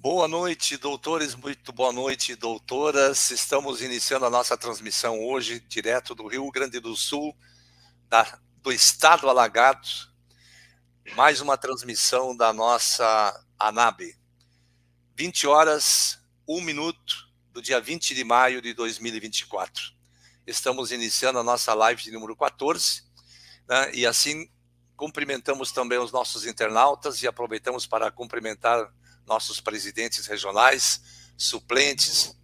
Boa noite, doutores, muito boa noite, doutoras. Estamos iniciando a nossa transmissão hoje, direto do Rio Grande do Sul, do estado alagado. Mais uma transmissão da nossa ANAB. 20 horas, 1 minuto, do dia 20 de maio de 2024. Estamos iniciando a nossa live de número 14, né? E assim cumprimentamos também os nossos internautas e aproveitamos para cumprimentar nossos presidentes regionais, suplentes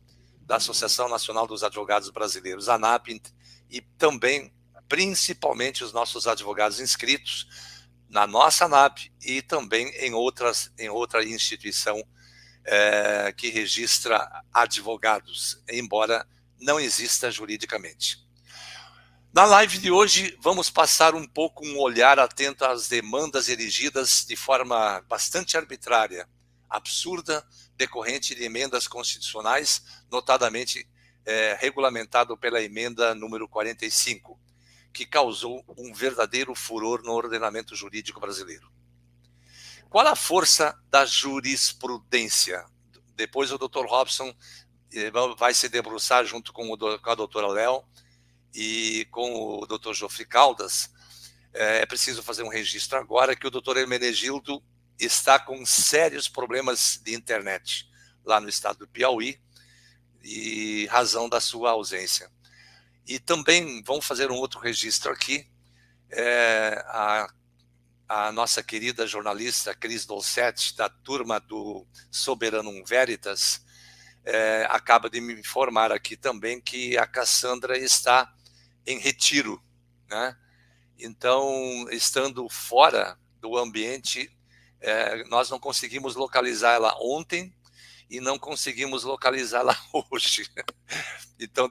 da Associação Nacional dos Advogados Brasileiros, ANAB, e também, principalmente, os nossos advogados inscritos na nossa ANAB e também em outra instituição que registra advogados, embora não exista juridicamente. Na live de hoje, vamos passar um olhar atento às demandas erigidas de forma bastante arbitrária, absurda, decorrente de emendas constitucionais, notadamente regulamentado pela emenda número 45, que causou um verdadeiro furor no ordenamento jurídico brasileiro. Qual a força da jurisprudência? Depois o Dr. Robson vai se debruçar junto com a doutora Léo e com o Dr. Jofre Caldas. É preciso fazer um registro agora que o Dr. Hermenegildo está com sérios problemas de internet lá no estado do Piauí, e razão da sua ausência. E também vamos fazer um outro registro aqui. A nossa querida jornalista Cris Dolcetti, da turma do Soberanum Veritas, acaba de me informar aqui também que a Cassandra está em retiro, né? Então, estando fora do ambiente, nós não conseguimos localizá-la ontem e não conseguimos localizá-la hoje. Então,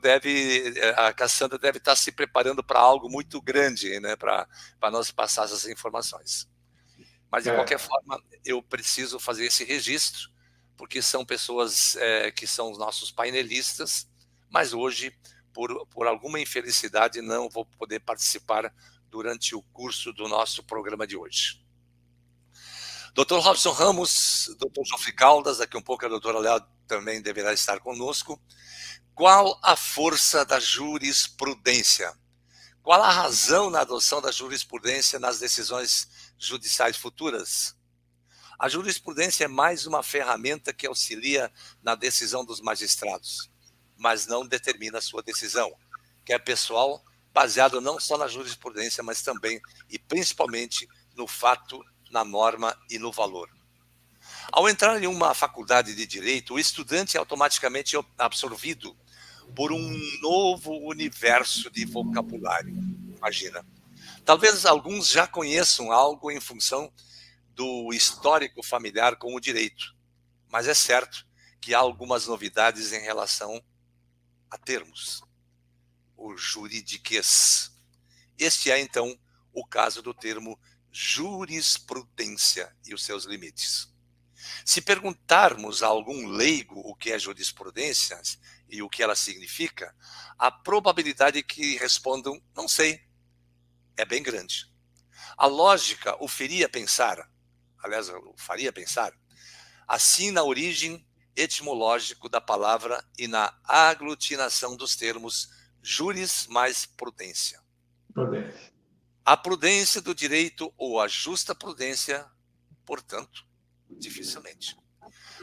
a Cassandra deve estar se preparando para algo muito grande, né, para nós passar essas informações. Mas, de qualquer forma, eu preciso fazer esse registro, porque são pessoas que são os nossos painelistas, mas hoje, por alguma infelicidade, não vou poder participar durante o curso do nosso programa de hoje. Dr. Robson Ramos, Dr. Jofre Caldas, daqui um pouco a doutora Léo também deverá estar conosco. Qual a força da jurisprudência? Qual a razão na adoção da jurisprudência nas decisões judiciais futuras? A jurisprudência é mais uma ferramenta que auxilia na decisão dos magistrados, mas não determina a sua decisão, que é pessoal, baseado não só na jurisprudência, mas também e principalmente no fato, na norma e no valor. Ao entrar em uma faculdade de direito, o estudante é automaticamente absorvido por um novo universo de vocabulário. Imagina. Talvez alguns já conheçam algo em função do histórico familiar com o direito, mas é certo que há algumas novidades em relação a termos. O juridiquês. Este é, então, o caso do termo jurisprudência e os seus limites. Se perguntarmos a algum leigo o que é jurisprudência e o que ela significa, a probabilidade que respondam, não sei, é bem grande. A lógica o faria pensar, assim na origem etimológico da palavra e na aglutinação dos termos juris mais prudência. A prudência do direito ou a justa prudência, portanto, dificilmente.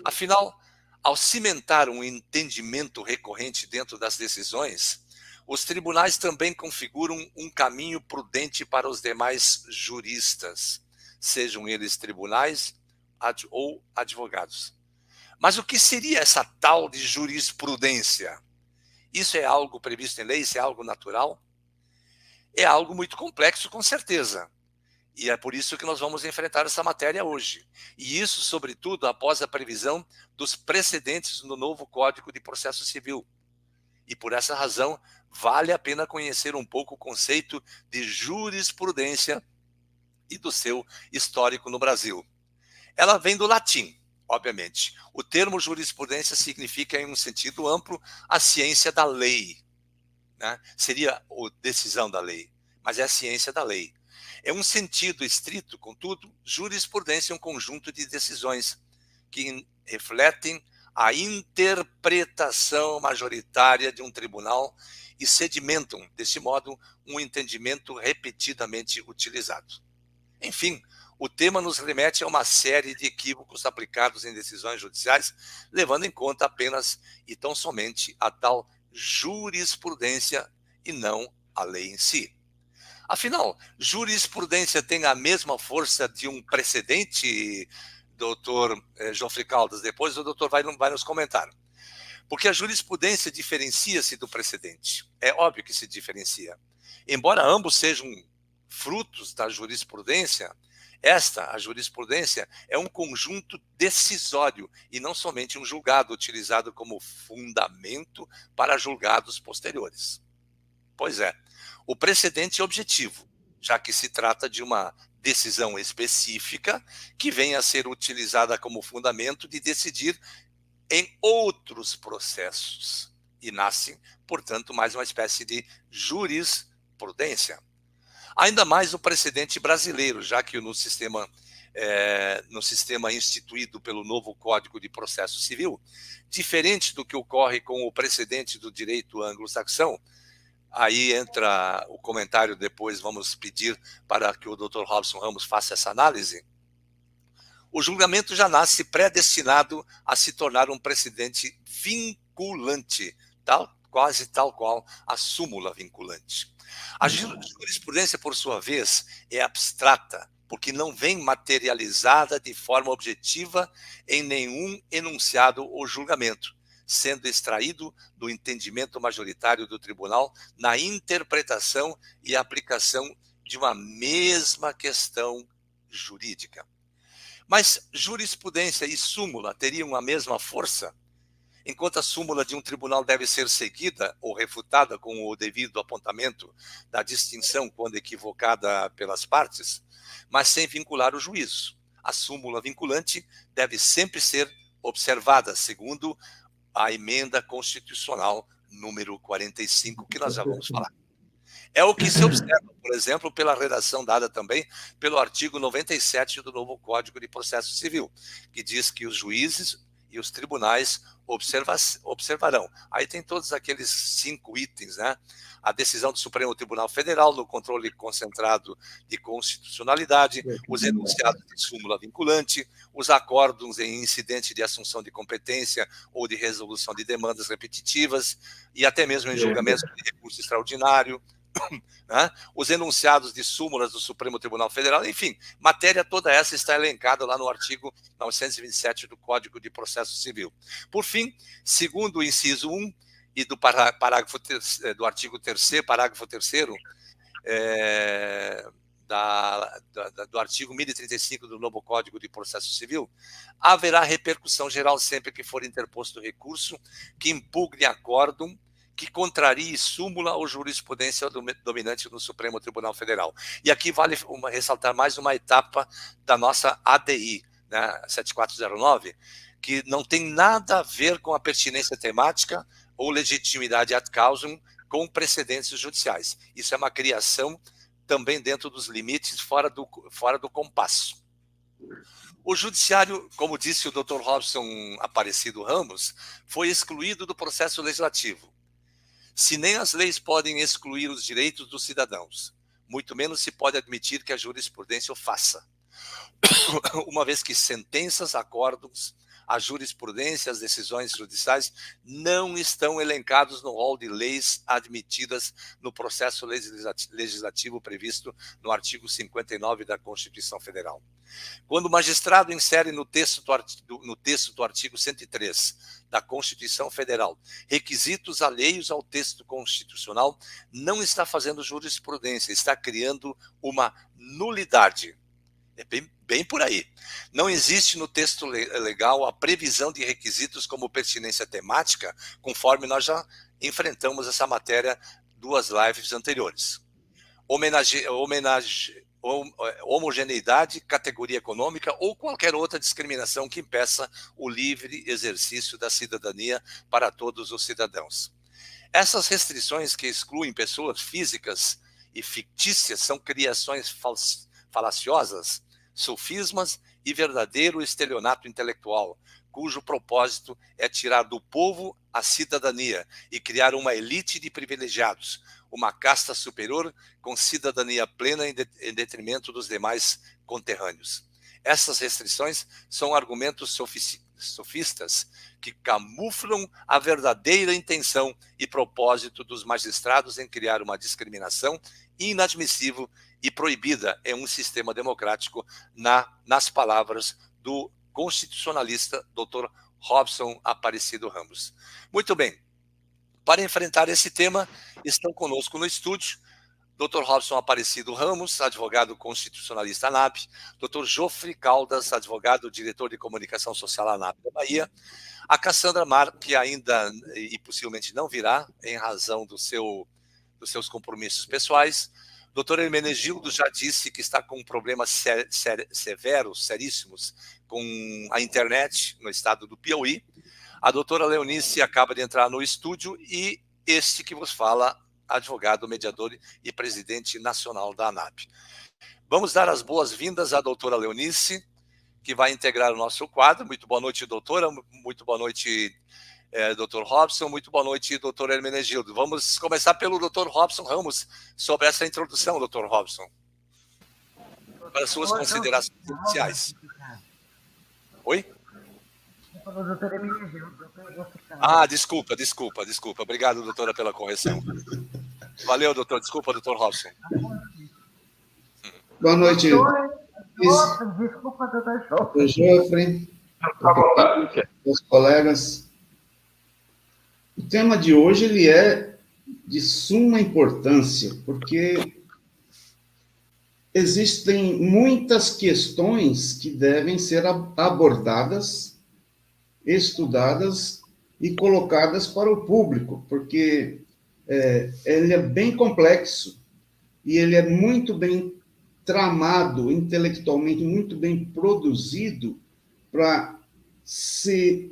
Afinal, ao cimentar um entendimento recorrente dentro das decisões, os tribunais também configuram um caminho prudente para os demais juristas, sejam eles tribunais ou advogados. Mas o que seria essa tal de jurisprudência? Isso é algo previsto em lei? Isso é algo natural? É algo muito complexo, com certeza. E é por isso que nós vamos enfrentar essa matéria hoje. E isso, sobretudo, após a previsão dos precedentes no novo Código de Processo Civil. E por essa razão, vale a pena conhecer um pouco o conceito de jurisprudência e do seu histórico no Brasil. Ela vem do latim, obviamente. O termo jurisprudência significa, em um sentido amplo, a ciência da lei, né? Seria a decisão da lei, mas é a ciência da lei. É um sentido estrito, contudo, jurisprudência é um conjunto de decisões que refletem a interpretação majoritária de um tribunal e sedimentam, desse modo, um entendimento repetidamente utilizado. Enfim, o tema nos remete a uma série de equívocos aplicados em decisões judiciais, levando em conta apenas e tão somente a tal jurisprudência e não a lei em si. Afinal, jurisprudência tem a mesma força de um precedente, doutor Geoffrey Caldas? Depois o doutor vai nos comentar. Porque a jurisprudência diferencia-se do precedente. É óbvio que se diferencia. Embora ambos sejam frutos da jurisprudência, a jurisprudência, é um conjunto decisório e não somente um julgado utilizado como fundamento para julgados posteriores. Pois é, o precedente é objetivo, já que se trata de uma decisão específica que vem a ser utilizada como fundamento de decidir em outros processos e nasce, portanto, mais uma espécie de jurisprudência. Ainda mais o precedente brasileiro, já que no sistema instituído pelo novo Código de Processo Civil, diferente do que ocorre com o precedente do direito anglo-saxão, aí entra o comentário, depois vamos pedir para que o Dr. Robson Ramos faça essa análise, o julgamento já nasce predestinado a se tornar um precedente vinculante, quase tal qual a súmula vinculante. A jurisprudência, por sua vez, é abstrata, porque não vem materializada de forma objetiva em nenhum enunciado ou julgamento, sendo extraído do entendimento majoritário do tribunal na interpretação e aplicação de uma mesma questão jurídica. Mas jurisprudência e súmula teriam a mesma força? Enquanto a súmula de um tribunal deve ser seguida ou refutada com o devido apontamento da distinção quando equivocada pelas partes, mas sem vincular o juízo. A súmula vinculante deve sempre ser observada, segundo a emenda constitucional número 45, que nós já vamos falar. É o que se observa, por exemplo, pela redação dada também pelo artigo 97 do novo Código de Processo Civil, que diz que os juízes e os tribunais observarão. Aí tem todos aqueles 5 itens, né? A decisão do Supremo Tribunal Federal no controle concentrado de constitucionalidade, os enunciados de súmula vinculante, os acordos em incidente de assunção de competência ou de resolução de demandas repetitivas e até mesmo em julgamentos de recurso extraordinário, né? Os enunciados de súmulas do Supremo Tribunal Federal, enfim, matéria toda essa está elencada lá no artigo 927 do Código de Processo Civil. Por fim, segundo o inciso 1 e do parágrafo do artigo 3º, parágrafo 3º, do artigo 1035 do novo Código de Processo Civil, haverá repercussão geral sempre que for interposto recurso que impugne acórdão que contrarie súmula ou jurisprudência dominante no Supremo Tribunal Federal. E aqui vale ressaltar mais uma etapa da nossa ADI, né, 7409, que não tem nada a ver com a pertinência temática ou legitimidade ad causam com precedentes judiciais. Isso é uma criação também dentro dos limites, fora do compasso. O judiciário, como disse o Dr. Robson Aparecido Ramos, foi excluído do processo legislativo. Se nem as leis podem excluir os direitos dos cidadãos, muito menos se pode admitir que a jurisprudência o faça. Uma vez que sentenças, acórdãos, a jurisprudência, as decisões judiciais não estão elencados no rol de leis admitidas no processo legislativo previsto no artigo 59 da Constituição Federal. Quando o magistrado insere no texto do artigo 103 da Constituição Federal requisitos alheios ao texto constitucional, não está fazendo jurisprudência, está criando uma nulidade. É bem por aí. Não existe no texto legal a previsão de requisitos como pertinência temática, conforme nós já enfrentamos essa matéria 2 lives anteriores. Homogeneidade, categoria econômica ou qualquer outra discriminação que impeça o livre exercício da cidadania para todos os cidadãos. Essas restrições que excluem pessoas físicas e fictícias são criações falaciosas sofismas e verdadeiro estelionato intelectual, cujo propósito é tirar do povo a cidadania e criar uma elite de privilegiados, uma casta superior com cidadania plena em detrimento dos demais conterrâneos. Essas restrições são argumentos sofistas que camuflam a verdadeira intenção e propósito dos magistrados em criar uma discriminação inadmissível e proibida em um sistema democrático, nas palavras do constitucionalista Dr. Robson Aparecido Ramos. Muito bem, para enfrentar esse tema, estão conosco no estúdio Dr. Robson Aparecido Ramos, advogado constitucionalista ANAP, Dr. Jofre Caldas, advogado, diretor de comunicação social ANAP da Bahia, a Cassandra Mar, que ainda e possivelmente não virá, em razão dos seus compromissos pessoais. Dr. Hermenegildo já disse que está com problemas severos, seríssimos, com a internet no estado do Piauí. A doutora Leonice acaba de entrar no estúdio e este que vos fala, advogado, mediador e presidente nacional da ANAP. Vamos dar as boas-vindas à doutora Leonice, que vai integrar o nosso quadro. Muito boa noite, doutora. Muito boa noite, doutor Robson. Muito boa noite, doutor Hermenegildo. Vamos começar pelo doutor Robson Ramos, sobre essa introdução, doutor Robson. Para as suas considerações iniciais. Oi? Doutor Hermenegildo. Ah, desculpa. Obrigado, doutora, pela correção. Valeu, doutor. Desculpa, doutor Robson. Boa noite. Desculpa, doutor Jofre, meus colegas. O tema de hoje ele é de suma importância, porque existem muitas questões que devem ser abordadas, estudadas e colocadas para o público, porque ele é bem complexo e ele é muito bem tramado, intelectualmente muito bem produzido para se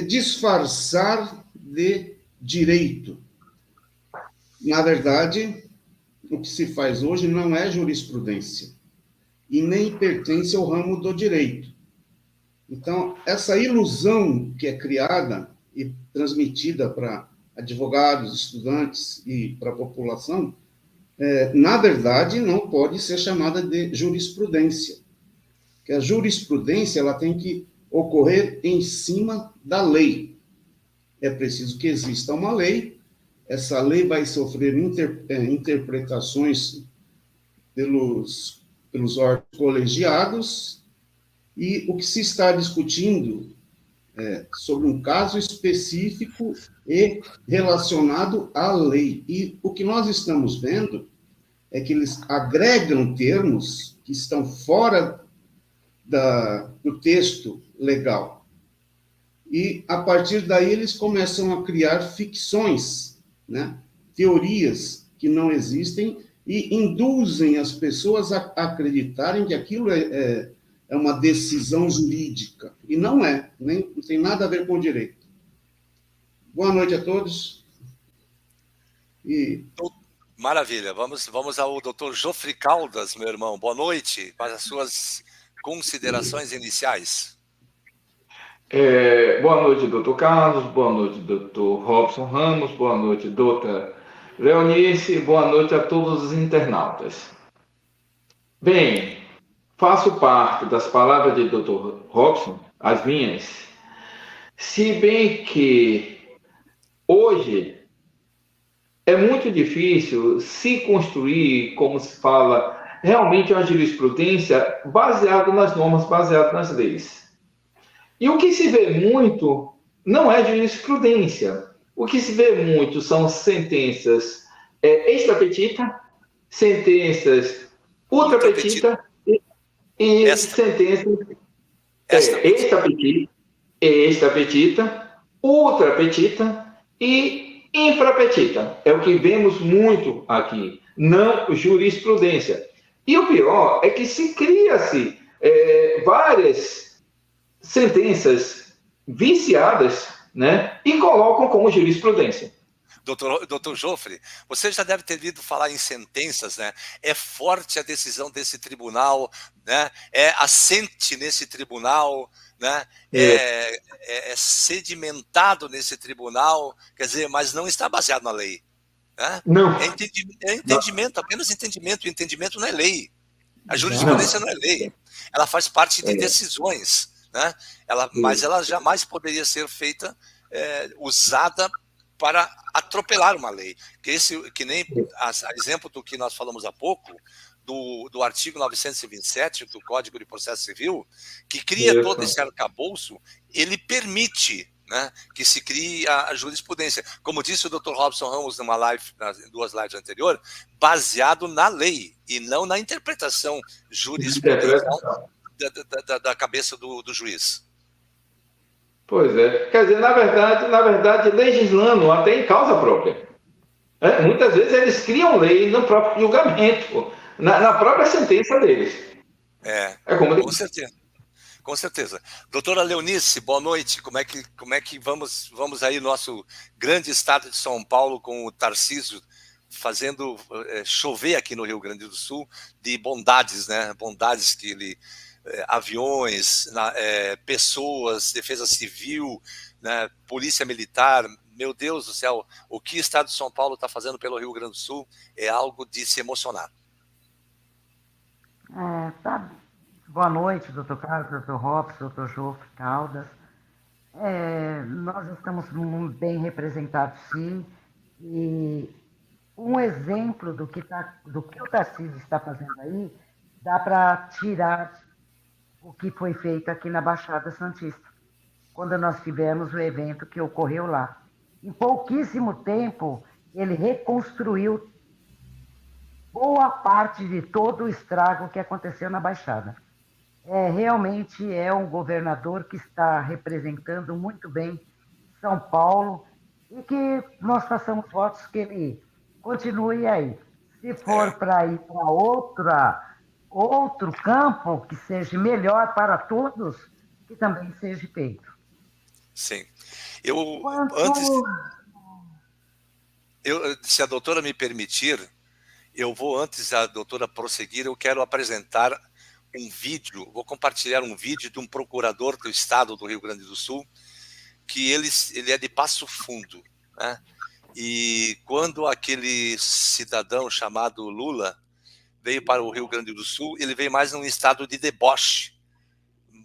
disfarçar de direito. Na verdade, o que se faz hoje não é jurisprudência e nem pertence ao ramo do direito. Então, essa ilusão que é criada e transmitida para advogados, estudantes e para a população, na verdade, não pode ser chamada de jurisprudência. Porque a jurisprudência ela tem que ocorrer em cima da lei. É preciso que exista uma lei, essa lei vai sofrer interpretações pelos órgãos colegiados, e o que se está discutindo sobre um caso específico e relacionado à lei. E o que nós estamos vendo é que eles agregam termos que estão fora do texto legal. E, a partir daí, eles começam a criar ficções, né? Teorias que não existem e induzem as pessoas a acreditarem que aquilo é uma decisão jurídica. E não é, não tem nada a ver com o direito. Boa noite a todos. Maravilha. Vamos ao doutor Jofre Caldas, meu irmão. Boa noite. Para as suas considerações iniciais. Boa noite, doutor Carlos. Boa noite, doutor Robson Ramos. Boa noite, doutora Leonice. Boa noite a todos os internautas. Bem, faço parte das palavras de doutor Robson, as minhas, se bem que hoje é muito difícil se construir, como se fala, realmente uma jurisprudência baseada nas normas, baseada nas leis. E o que se vê muito não é jurisprudência. O que se vê muito são sentenças extra petita, sentenças ultra petita e sentenças extra petita, ultra petita e infra petita. É o que vemos muito aqui, não jurisprudência. E o pior é que se cria-se várias sentenças viciadas, né, e colocam como jurisprudência. doutor Joffre, você já deve ter ouvido falar em sentenças, né? É forte a decisão desse tribunal, né? É assente nesse tribunal, né? É sedimentado nesse tribunal, quer dizer, mas não está baseado na lei. Né? Não. É entendimento, apenas entendimento. O entendimento não é lei. A jurisprudência não é lei. Ela faz parte de decisões, né? Mas ela jamais poderia ser feita, usada para atropelar uma lei. Que nem a exemplo do que nós falamos há pouco, do artigo 927 do Código de Processo Civil, que cria todo esse arcabouço, ele permite, né, que se crie a jurisprudência. Como disse o Dr. Robson Ramos numa live, em 2 lives anteriores, baseado na lei e não na interpretação jurisprudencial da cabeça do juiz. Pois é. Quer dizer, na verdade, legislando até em causa própria. Muitas vezes eles criam lei no próprio julgamento, na própria sentença deles. Com certeza. Com certeza. Doutora Leonice, boa noite. Como é que vamos aí no nosso grande estado de São Paulo, com o Tarcísio fazendo chover aqui no Rio Grande do Sul de bondades, né? Bondades que ele... aviões, pessoas, defesa civil, né? Polícia militar. Meu Deus do céu, o que o estado de São Paulo está fazendo pelo Rio Grande do Sul é algo de se emocionar. Tá. Boa noite, doutor Carlos, doutor Robson, doutor Joffre, Caldas. Nós estamos bem representados, sim, e um exemplo do que o Tarcísio está fazendo aí, dá para tirar o que foi feito aqui na Baixada Santista, quando nós tivemos o evento que ocorreu lá. Em pouquíssimo tempo, ele reconstruiu boa parte de todo o estrago que aconteceu na Baixada. Realmente é um governador que está representando muito bem São Paulo e que nós façamos votos que ele continue aí. Se for para ir para outro campo que seja melhor para todos, que também seja feito. Sim. Se a doutora me permitir, antes da doutora prosseguir, eu quero apresentar um vídeo, vou compartilhar um vídeo de um procurador do estado do Rio Grande do Sul, que ele é de Passo Fundo, né? E quando aquele cidadão chamado Lula veio para o Rio Grande do Sul, ele veio mais num estado de deboche,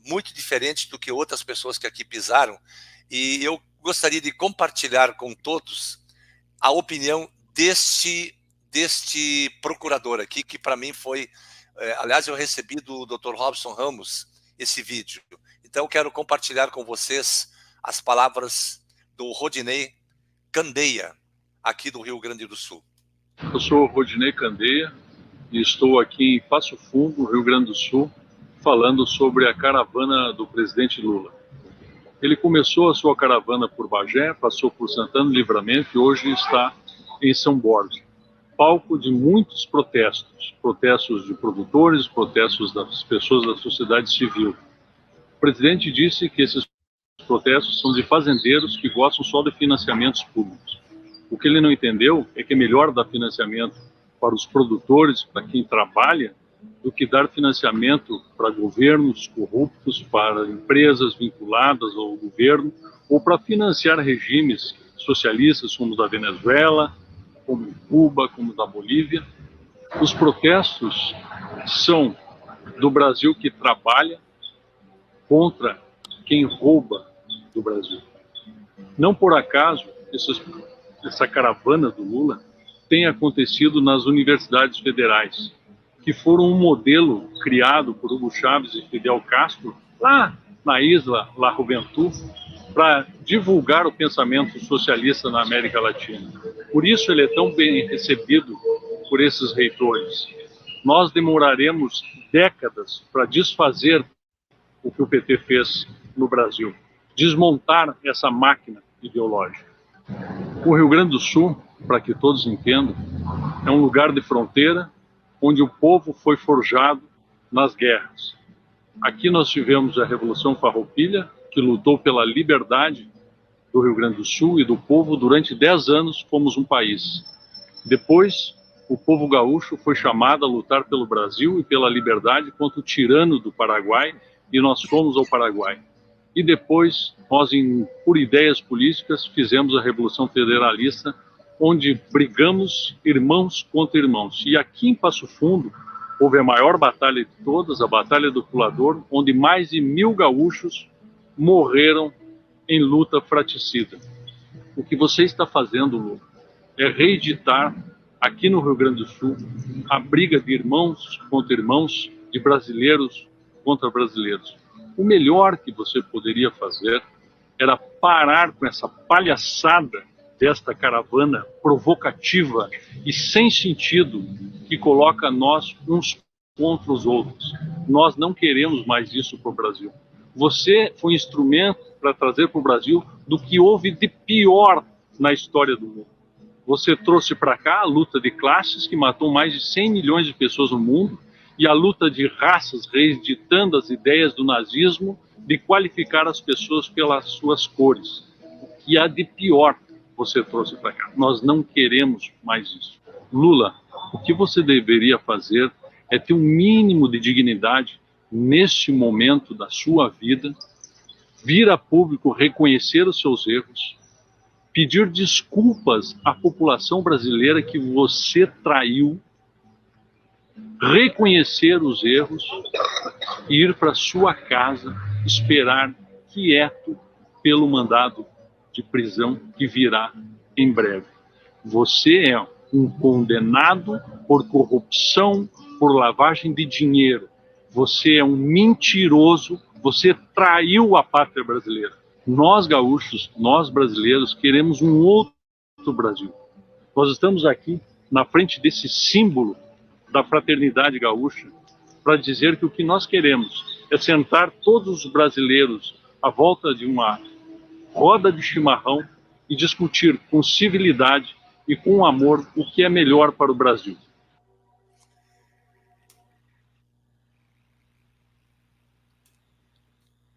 muito diferente do que outras pessoas que aqui pisaram, e eu gostaria de compartilhar com todos a opinião deste procurador aqui, que para mim foi... aliás, eu recebi do Dr. Robson Ramos esse vídeo. Então, eu quero compartilhar com vocês as palavras do Rodinei Candeia, aqui do Rio Grande do Sul. Eu sou Rodinei Candeia e estou aqui em Passo Fundo, Rio Grande do Sul, falando sobre a caravana do presidente Lula. Ele começou a sua caravana por Bagé, passou por Santana do Livramento e hoje está em São Borja, palco de muitos protestos de produtores, protestos das pessoas da sociedade civil. O presidente disse que esses protestos são de fazendeiros que gostam só de financiamentos públicos. O que ele não entendeu é que é melhor dar financiamento para os produtores, para quem trabalha, do que dar financiamento para governos corruptos, para empresas vinculadas ao governo, ou para financiar regimes socialistas como o da Venezuela, como em Cuba, como da Bolívia. Os protestos são do Brasil que trabalha contra quem rouba do Brasil. Não por acaso essa caravana do Lula tem acontecido nas universidades federais, que foram um modelo criado por Hugo Chávez e Fidel Castro lá na isla La Juventud, para divulgar o pensamento socialista na América Latina. Por isso ele é tão bem recebido por esses reitores. Nós demoraremos décadas para desfazer o que o PT fez no Brasil, desmontar essa máquina ideológica. O Rio Grande do Sul, para que todos entendam, é um lugar de fronteira onde o povo foi forjado nas guerras. Aqui nós tivemos a Revolução Farroupilha, que lutou pela liberdade do Rio Grande do Sul e do povo. Durante 10 anos fomos um país. Depois, o povo gaúcho foi chamado a lutar pelo Brasil e pela liberdade contra o tirano do Paraguai, e nós fomos ao Paraguai. E depois, nós, por ideias políticas, fizemos a Revolução Federalista, onde brigamos irmãos contra irmãos. E aqui em Passo Fundo, houve a maior batalha de todas, a Batalha do Pulador, onde mais de 1000 gaúchos morreram em luta fratricida. O que você está fazendo, Lula, é reeditar aqui no Rio Grande do Sul a briga de irmãos contra irmãos, de brasileiros contra brasileiros. O melhor que você poderia fazer era parar com essa palhaçada desta caravana provocativa e sem sentido que coloca nós uns contra os outros. Nós não queremos mais isso para o Brasil. Você foi instrumento para trazer para o Brasil do que houve de pior na história do mundo. Você trouxe para cá a luta de classes, que matou mais de 100 milhões de pessoas no mundo, e a luta de raças, reeditando as ideias do nazismo, de qualificar as pessoas pelas suas cores. O que há de pior você trouxe para cá. Nós não queremos mais isso. Lula, o que você deveria fazer é ter um mínimo de dignidade neste momento da sua vida, vir a público reconhecer os seus erros, pedir desculpas à população brasileira que você traiu, reconhecer os erros e ir para sua casa, esperar quieto pelo mandado de prisão que virá em breve. Você é um condenado por corrupção, por lavagem de dinheiro. Você é um mentiroso, você traiu a pátria brasileira. Nós gaúchos, nós brasileiros, queremos um outro Brasil. Nós estamos aqui na frente desse símbolo da fraternidade gaúcha para dizer que o que nós queremos é sentar todos os brasileiros à volta de uma roda de chimarrão e discutir com civilidade e com amor o que é melhor para o Brasil.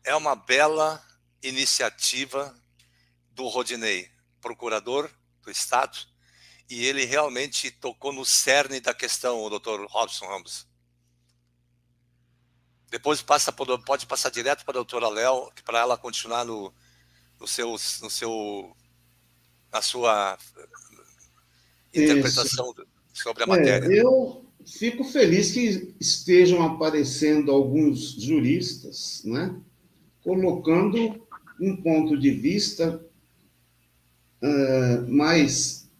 É uma bela iniciativa do Rodinei, procurador do Estado, e ele realmente tocou no cerne da questão, o Dr. Robson Ramos. Depois pode passar direto para a doutora Léo, para ela continuar na sua interpretação sobre a matéria. Eu fico feliz que estejam aparecendo alguns juristas, né, colocando um ponto de vista mais,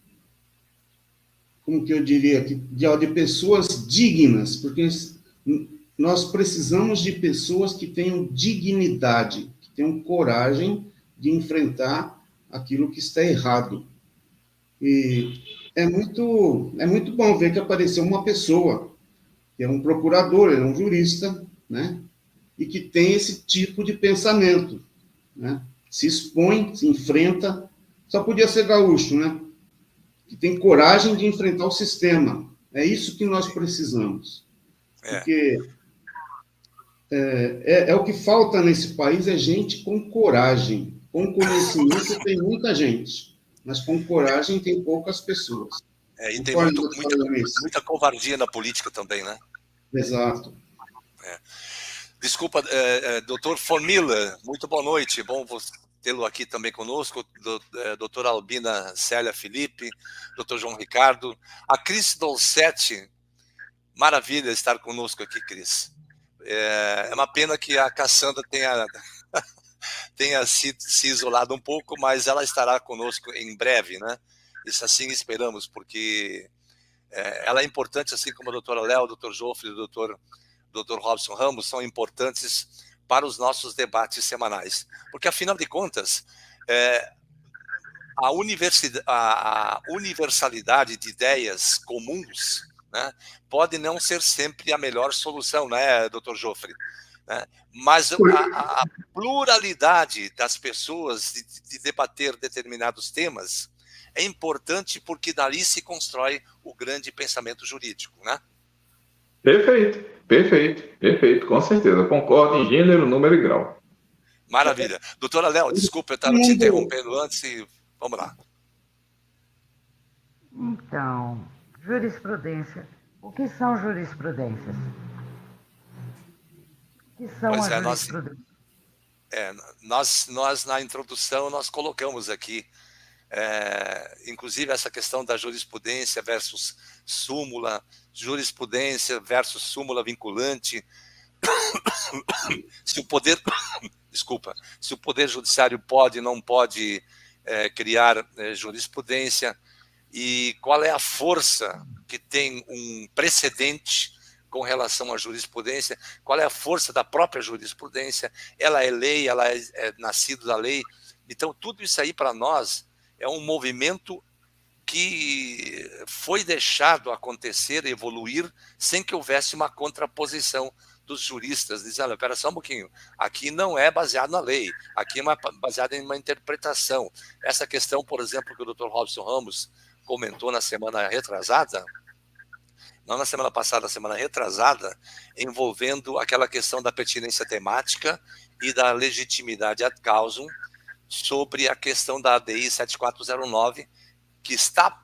como que eu diria, de pessoas dignas, porque nós precisamos de pessoas que tenham dignidade, que tenham coragem de enfrentar aquilo que está errado. E é muito bom ver que apareceu uma pessoa, que é um procurador, é um jurista, né, e que tem esse tipo de pensamento, né, se expõe, se enfrenta. Só podia ser gaúcho, né, que tem coragem de enfrentar o sistema. É isso que nós precisamos. Porque o que falta nesse país é gente com coragem. Com conhecimento tem muita gente, mas com coragem tem poucas pessoas. E tem muita covardia na política também, né? Exato. Desculpa, doutor Formila, muito boa noite. Bom tê-lo aqui também conosco. Doutora Albina Célia Felipe, doutor João Ricardo. A Cris Dolcetti, maravilha estar conosco aqui, Cris. É uma pena que a Cassandra tenha se isolado um pouco, mas ela estará conosco em breve, né? Isso assim esperamos, porque ela é importante, assim como a doutora Léo, o doutor Joffre, o doutor Robson Ramos, são importantes para os nossos debates semanais. Porque, afinal de contas, a universalidade de ideias comuns, né, pode não ser sempre a melhor solução, né, doutor Joffre? Né? Mas a pluralidade das pessoas de debater determinados temas é importante, porque dali se constrói o grande pensamento jurídico, né? Perfeito, com certeza. Concordo em gênero, número e grau. Maravilha. Doutora Léo, desculpa, eu estava te interrompendo antes e vamos lá. Então, jurisprudência. O que são jurisprudências? O que são as jurisprudências? Nós, na introdução, nós colocamos aqui, inclusive, essa questão da jurisprudência versus súmula, jurisprudência versus súmula vinculante, se o poder, se o poder judiciário pode, não pode criar jurisprudência, e qual é a força que tem um precedente com relação à jurisprudência, qual é a força da própria jurisprudência, ela é lei, ela é nascida da lei. Então, tudo isso aí para nós é um movimento que foi deixado acontecer, evoluir, sem que houvesse uma contraposição dos juristas, dizendo, espera só um pouquinho, aqui não é baseado na lei, aqui é baseado em uma interpretação. Essa questão, por exemplo, que o Dr. Robson Ramos comentou na semana retrasada, não na semana passada, na semana retrasada, envolvendo aquela questão da pertinência temática e da legitimidade ad causum sobre a questão da ADI 7409, que está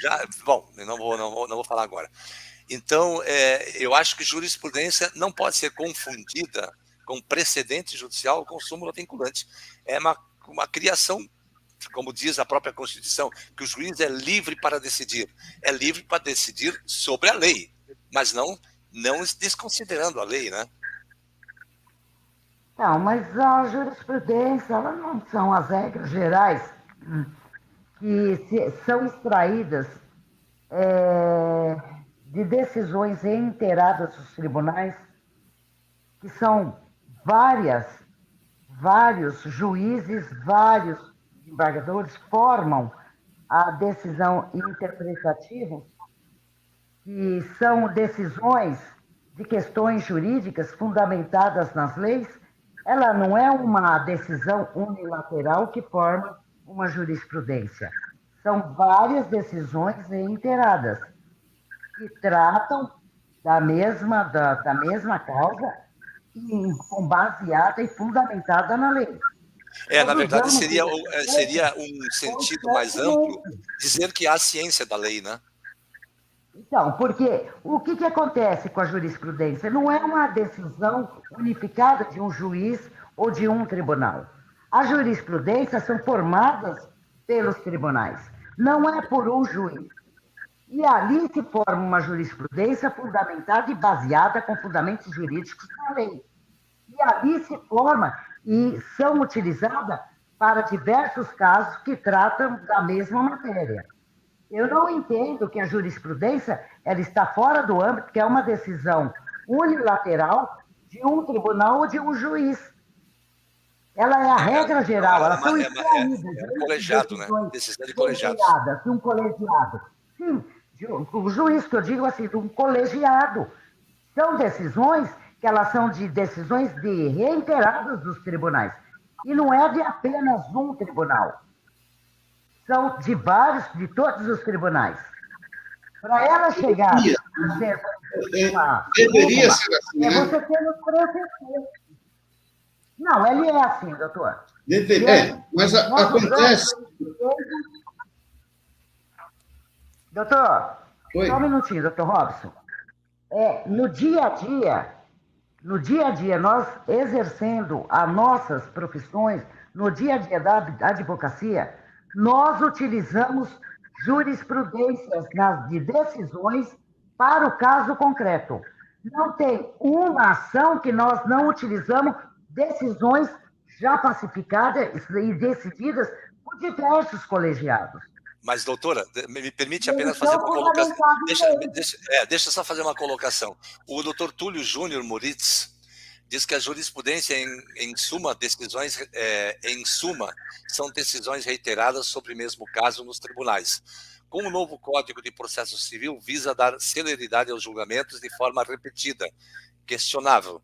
já... Bom, não vou falar agora. Então, eu acho que jurisprudência não pode ser confundida com precedente judicial ou com súmula vinculante. É uma criação, como diz a própria Constituição, que o juiz é livre para decidir. É livre para decidir sobre a lei, mas não desconsiderando a lei, né? Não, mas a jurisprudência, elas não são as regras gerais que são extraídas de decisões reiteradas dos tribunais, que são vários juízes, vários desembargadores formam a decisão interpretativa, que são decisões de questões jurídicas fundamentadas nas leis. Ela não é uma decisão unilateral que forma uma jurisprudência. São várias decisões reiteradas que tratam da mesma causa baseada e fundamentada na lei. Na verdade, seria um sentido mais amplo dizer que há ciência da lei, né? Então, porque o que acontece com a jurisprudência? Não é uma decisão unificada de um juiz ou de um tribunal. As jurisprudências são formadas pelos tribunais, não é por um juiz. E ali se forma uma jurisprudência fundamentada e baseada com fundamentos jurídicos na lei. E ali se forma e são utilizadas para diversos casos que tratam da mesma matéria. Eu não entendo que a jurisprudência ela está fora do âmbito, que é uma decisão unilateral de um tribunal ou de um juiz. Ela é a regra geral, elas são extraídas. É um colegiado, né? Decisão de colegiado. De um colegiado. Sim, o juiz, que eu digo assim, de um colegiado. São decisões que elas são de decisões reiteradas dos tribunais. E não é de apenas um tribunal. São de todos os tribunais. Para ela chegar a ser deveria ser assim, né? você ter os precedentes. Não, ele é assim, doutor. Mas acontece... Doutor, Oi. só um minutinho, doutor Robson. No dia a dia, nós exercendo as nossas profissões, no dia a dia da advocacia, nós utilizamos jurisprudências de decisões para o caso concreto. Não tem uma ação que nós não utilizamos decisões já pacificadas e decididas por diversos colegiados. Mas, doutora, me permite apenas fazer uma colocação. Deixa eu só fazer uma colocação. O doutor Túlio Júnior Moritz diz que a jurisprudência, em suma, são decisões reiteradas sobre o mesmo caso nos tribunais. Com o novo Código de Processo Civil, visa dar celeridade aos julgamentos de forma repetida, questionável.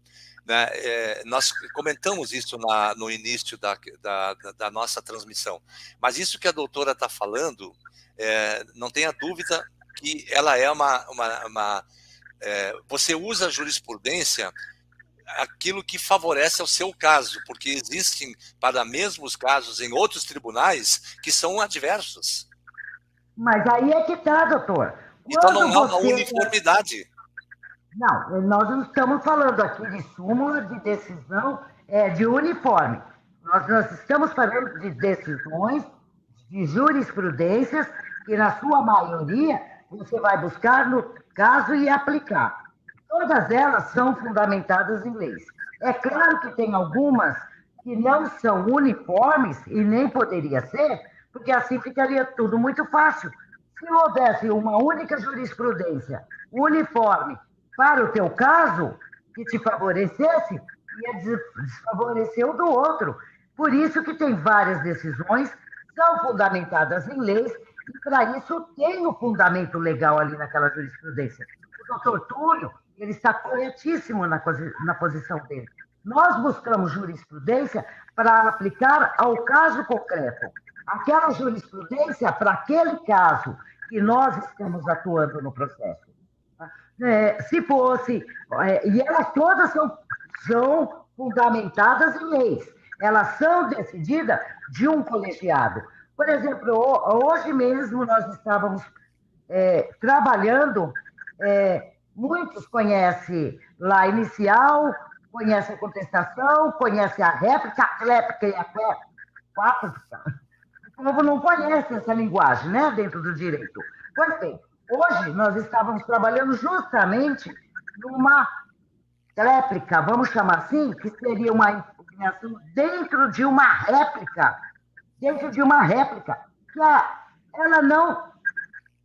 Nós comentamos isso no início da nossa transmissão, mas isso que a doutora está falando, não tenha dúvida que ela é você usa a jurisprudência aquilo que favorece ao seu caso, porque existem, para mesmos casos, em outros tribunais, que são adversos. Mas aí é que está, doutor. Então não há uma uniformidade. Não, nós não estamos falando aqui de súmula, de decisão, de uniforme. Nós estamos falando de decisões, de jurisprudências, que na sua maioria você vai buscar no caso e aplicar. Todas elas são fundamentadas em leis. É claro que tem algumas que não são uniformes, e nem poderia ser, porque assim ficaria tudo muito fácil. Se houvesse uma única jurisprudência uniforme para o teu caso, que te favorecesse, ia desfavorecer o do outro. Por isso que tem várias decisões, são fundamentadas em leis, e para isso tem o fundamento legal ali naquela jurisprudência. O doutor Túlio, ele está corretíssimo na posição dele. Nós buscamos jurisprudência para aplicar ao caso concreto. Aquela jurisprudência para aquele caso que nós estamos atuando no processo. Se fosse... e elas todas são fundamentadas em leis. Elas são decididas de um colegiado. Por exemplo, hoje mesmo nós estávamos trabalhando... muitos conhecem lá a inicial, conhecem a contestação, conhecem a réplica, a cléplica e a quáplica. O povo não conhece essa linguagem, né, dentro do direito. Pois bem, hoje nós estávamos trabalhando justamente numa réplica, vamos chamar assim, que seria uma impugnação dentro de uma réplica, que ela não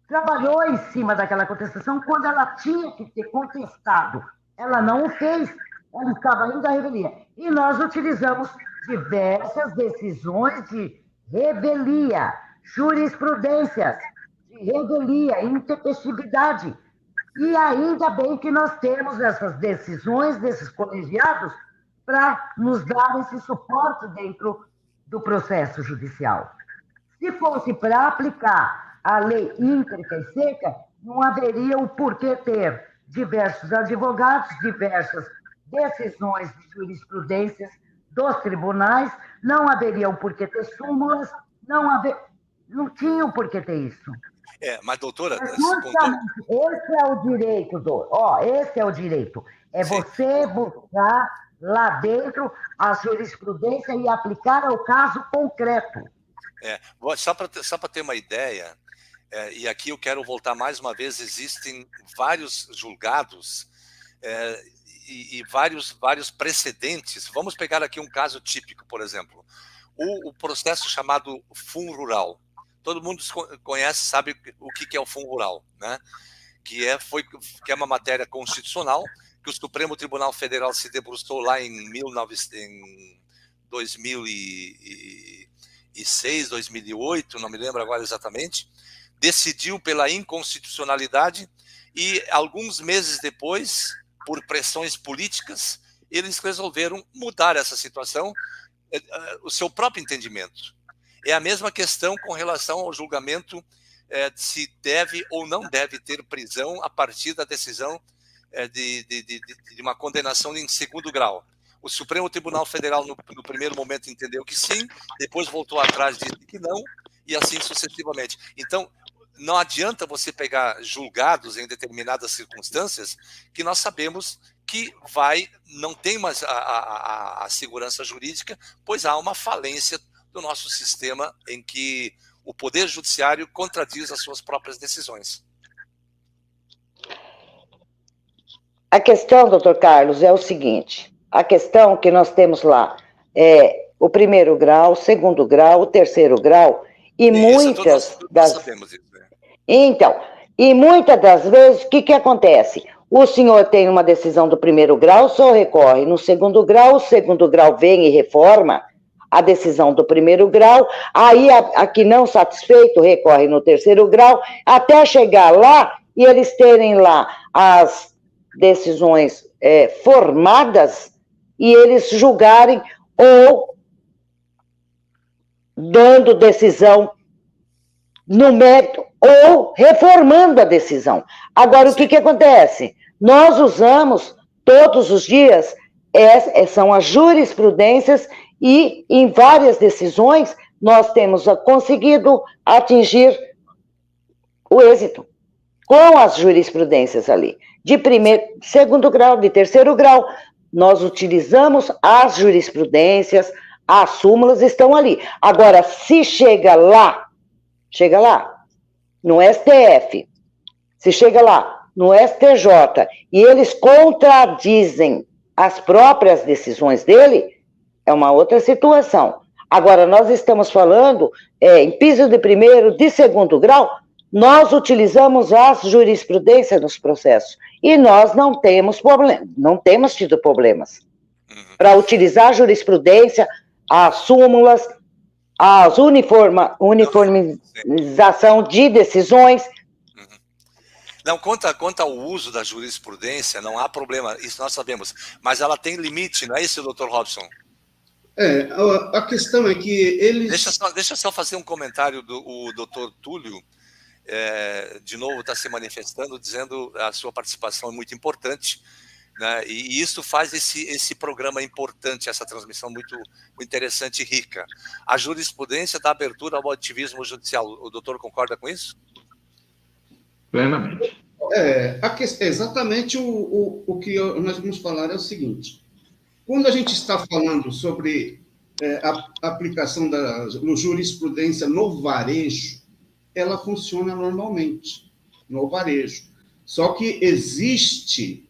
trabalhou em cima daquela contestação quando ela tinha que ter contestado. Ela não o fez, ela estava ainda à revelia. E nós utilizamos diversas decisões de revelia, jurisprudências de revelia, intempestividade. E ainda bem que nós temos essas decisões desses colegiados para nos dar esse suporte dentro do processo judicial. Se fosse para aplicar a lei íntegra e seca, não haveria o porquê ter diversos advogados, diversas decisões de jurisprudências dos tribunais, não haveria o porquê ter súmulas, não tinha o porquê ter isso. Mas, doutora... Esse é o direito, esse é o direito. Sim. Você buscar lá dentro a jurisprudência e aplicar ao caso concreto. Só para ter uma ideia, e aqui eu quero voltar mais uma vez, existem vários julgados e vários precedentes. Vamos pegar aqui um caso típico, por exemplo, o processo chamado Fundo Rural. Todo mundo conhece, sabe o que é o Fundo Rural, né? Que é uma matéria constitucional que o Supremo Tribunal Federal se debruçou lá em 2006, 2008, não me lembro agora exatamente, decidiu pela inconstitucionalidade e alguns meses depois, por pressões políticas, eles resolveram mudar essa situação, o seu próprio entendimento. É a mesma questão com relação ao julgamento se deve ou não deve ter prisão a partir da decisão de uma condenação em segundo grau. O Supremo Tribunal Federal, no primeiro momento, entendeu que sim, depois voltou atrás, disse que não, e assim sucessivamente. Então, não adianta você pegar julgados em determinadas circunstâncias que nós sabemos que não tem mais a segurança jurídica, pois há uma falência do nosso sistema em que o Poder Judiciário contradiz as suas próprias decisões. A questão, doutor Carlos, é o seguinte, a questão que nós temos lá é o primeiro grau, o segundo grau, o terceiro grau, e muitas das... sabemos isso, né? Então, e muitas das vezes, o que acontece? O senhor tem uma decisão do primeiro grau, só recorre no segundo grau, o segundo grau vem e reforma a decisão do primeiro grau, aí a que não satisfeito recorre no terceiro grau, até chegar lá e eles terem lá as decisões formadas e eles julgarem ou dando decisão no mérito ou reformando a decisão. Agora, o que acontece? Nós usamos todos os dias são as jurisprudências e, em várias decisões, nós temos conseguido atingir o êxito com as jurisprudências ali, de primeiro, segundo grau, de terceiro grau. Nós utilizamos as jurisprudências, as súmulas estão ali. Agora, se chega lá, no STF, se chega lá, no STJ, e eles contradizem as próprias decisões dele, é uma outra situação. Agora, nós estamos falando em piso de primeiro, de segundo grau, nós utilizamos as jurisprudências nos processos, e nós não temos tido problemas para utilizar a jurisprudência, as súmulas, as uniformização de decisões. Não, quanto ao uso da jurisprudência, não há problema, isso nós sabemos, mas ela tem limite, não é isso, doutor Robson? A questão é que eles... Deixa eu só fazer um comentário o doutor Túlio, de novo está se manifestando, dizendo a sua participação é muito importante, né? E isso faz esse programa importante, essa transmissão muito interessante e rica. A jurisprudência dá abertura ao ativismo judicial. O doutor concorda com isso? Plenamente. Exatamente o que nós vamos falar é o seguinte. Quando a gente está falando sobre a aplicação da jurisprudência no varejo, ela funciona normalmente, no varejo. Só que existe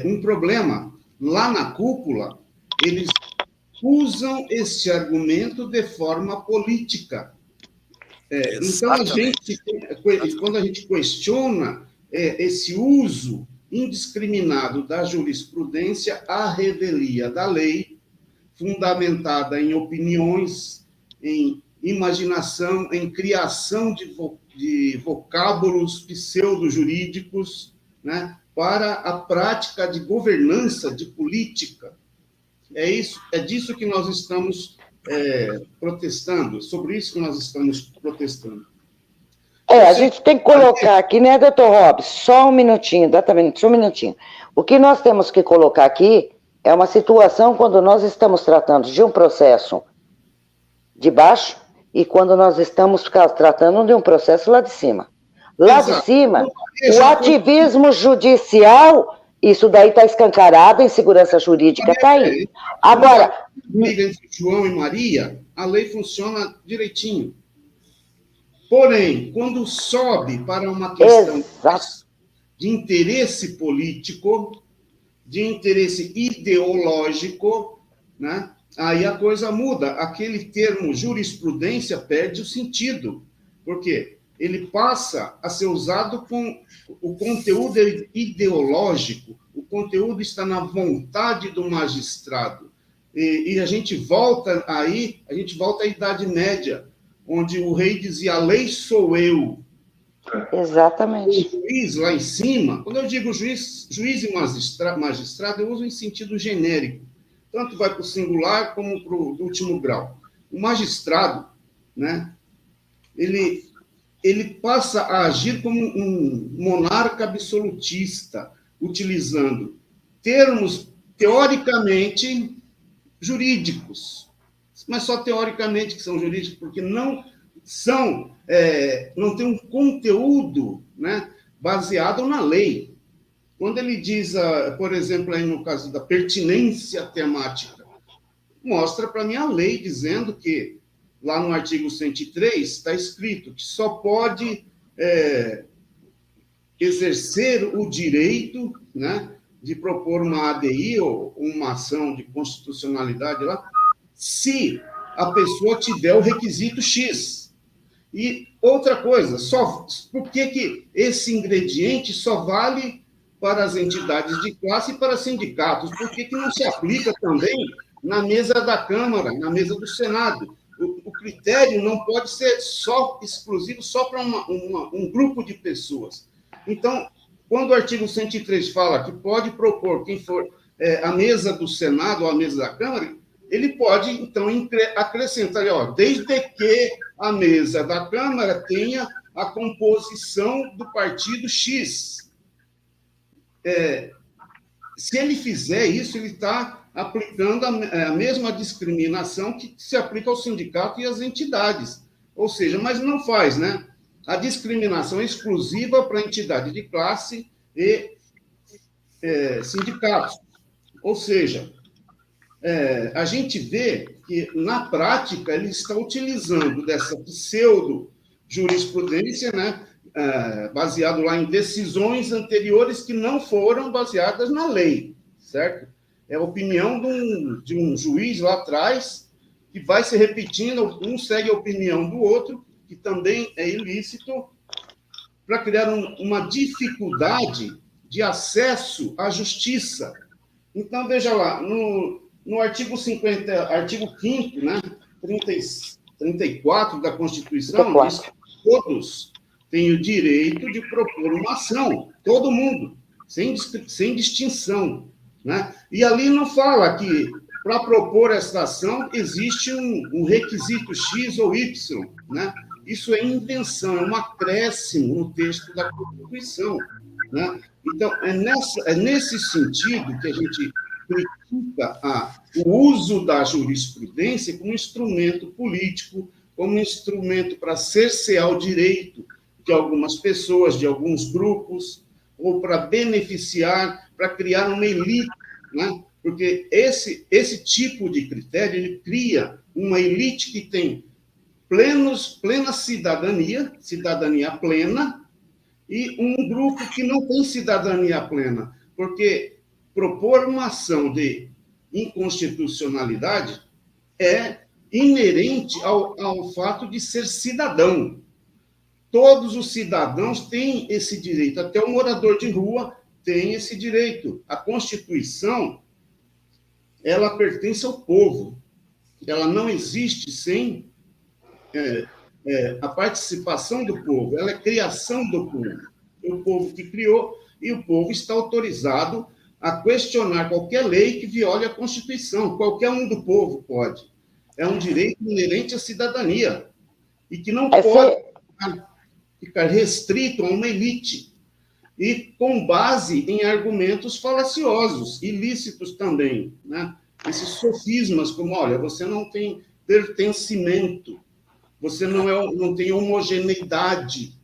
um problema. Lá na cúpula, eles usam esse argumento de forma política. Então, quando a gente questiona esse uso indiscriminado da jurisprudência, a revelia da lei, fundamentada em opiniões, em imaginação, em criação de vocábulos pseudo-jurídicos, né, para a prática de governança, de política. É disso que nós estamos protestando, sobre isso que nós estamos protestando. A gente tem que colocar aqui, né, doutor Robson? Só um minutinho, exatamente, só um minutinho. O que nós temos que colocar aqui é uma situação quando nós estamos tratando de um processo de baixo e quando nós estamos tratando de um processo lá de cima. Lá Exato. De cima, o ativismo judicial, isso daí está escancarado, a insegurança jurídica está aí. Agora... Entre João e Maria, a lei funciona direitinho. Porém, quando sobe para uma questão Exato. De interesse político, de interesse ideológico, né, aí a coisa muda. Aquele termo jurisprudência perde o sentido. Por quê? Ele passa a ser usado com o conteúdo ideológico, o conteúdo está na vontade do magistrado. E a gente volta à Idade Média, onde o rei dizia, a lei sou eu. Exatamente. O juiz lá em cima, quando eu digo juiz e magistrado, eu uso em sentido genérico. Tanto vai para o singular como para o último grau. O magistrado, né, ele passa a agir como um monarca absolutista, utilizando termos teoricamente jurídicos, mas só teoricamente que são jurídicos, porque não tem um conteúdo, né, baseado na lei. Quando ele diz, por exemplo, aí no caso da pertinência temática, mostra para mim a lei dizendo que, lá no artigo 103, está escrito que só pode exercer o direito, né, de propor uma ADI ou uma ação de constitucionalidade lá, se a pessoa tiver o requisito X. E outra coisa, por que esse ingrediente só vale para as entidades de classe e para sindicatos? Por que não se aplica também na mesa da Câmara, na mesa do Senado? O critério não pode ser exclusivo só para um grupo de pessoas. Então, quando o artigo 103 fala que pode propor quem for a mesa do Senado ou a mesa da Câmara, ele pode, então, acrescentar, desde que a mesa da Câmara tenha a composição do partido X. se ele fizer isso, ele está aplicando a mesma discriminação que se aplica ao sindicato e às entidades. Ou seja, mas não faz, né? A discriminação é exclusiva para a entidade de classe e sindicatos. Ou seja, a gente vê que, na prática, ele está utilizando dessa pseudo-jurisprudência, né, baseado lá em decisões anteriores que não foram baseadas na lei, certo? É a opinião de um juiz lá atrás, que vai se repetindo, um segue a opinião do outro, que também é ilícito, para criar uma dificuldade de acesso à justiça. Então, veja lá, no artigo 50, artigo 5º, né, 34 da Constituição, diz que todos têm o direito de propor uma ação, todo mundo, sem distinção, né? E ali não fala que, para propor essa ação, existe um requisito X ou Y, né? Isso é invenção, é um acréscimo no texto da Constituição, né? Então, é nesse sentido que a gente critica o uso da jurisprudência como instrumento político, como instrumento para cercear o direito de algumas pessoas, de alguns grupos, ou para beneficiar, para criar uma elite, né? Porque esse tipo de critério, ele cria uma elite que tem plena cidadania plena, e um grupo que não tem cidadania plena, porque propor uma ação de inconstitucionalidade é inerente ao fato de ser cidadão. Todos os cidadãos têm esse direito, até o morador de rua tem esse direito. A Constituição, ela pertence ao povo. Ela não existe sem a participação do povo. Ela é criação do povo. É o povo que criou, e o povo está autorizado a questionar qualquer lei que viole a Constituição. Qualquer um do povo pode. É um direito inerente à cidadania, e que não pode ficar restrito a uma elite, e com base em argumentos falaciosos, ilícitos também, né? Esses sofismas, como, olha, você não tem pertencimento, você não tem homogeneidade.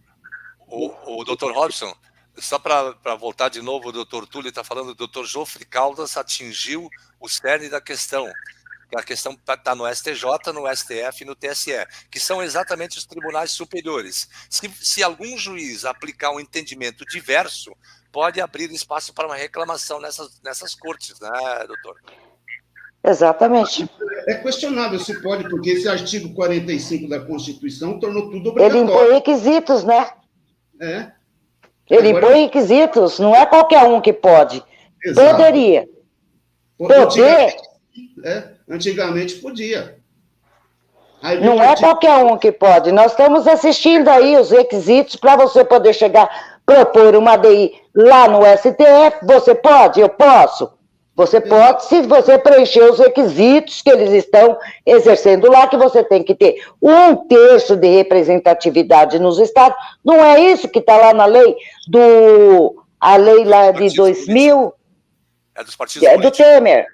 O doutor Robson, só para voltar de novo, o doutor Túlio está falando, o doutor Jofre Caldas atingiu o cerne da questão. A questão está no STJ, no STF e no TSE, que são exatamente os tribunais superiores. Se algum juiz aplicar um entendimento diverso, pode abrir espaço para uma reclamação nessas cortes, né, doutor? Exatamente. É questionável se pode, porque esse artigo 45 da Constituição tornou tudo obrigatório. Ele impõe requisitos, né? Ele impõe requisitos, não é qualquer um que pode. Exato. Poderia. Antigamente podia. Não é qualquer um que pode. Nós estamos assistindo aí os requisitos para você poder chegar, propor uma ADI lá no STF. Você pode? Eu posso. Você pode, se você preencher os requisitos que eles estão exercendo lá, que você tem que ter 1/3 de representatividade nos estados. Não é isso que está lá na lei a lei lá de 2000? É dos partidos políticos. Do Temer.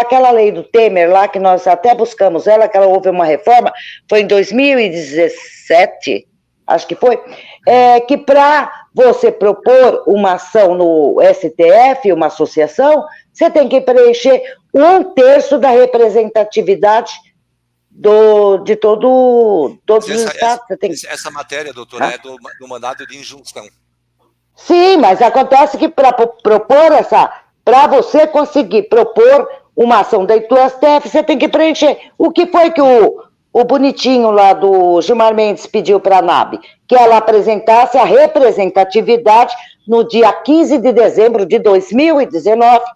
Aquela lei do Temer lá, que nós até buscamos ela, que ela houve uma reforma, foi em 2017, acho que foi, que para você propor uma ação no STF, uma associação, você tem que preencher 1/3 da representatividade de todos os estados. Essa matéria, doutora, é do mandado de injunção. Sim, mas acontece que para propor para você conseguir propor uma ação dentro do STF, você tem que preencher. O que foi que o bonitinho lá do Gilmar Mendes pediu para a ANAB? Que ela apresentasse a representatividade no dia 15 de dezembro de 2019.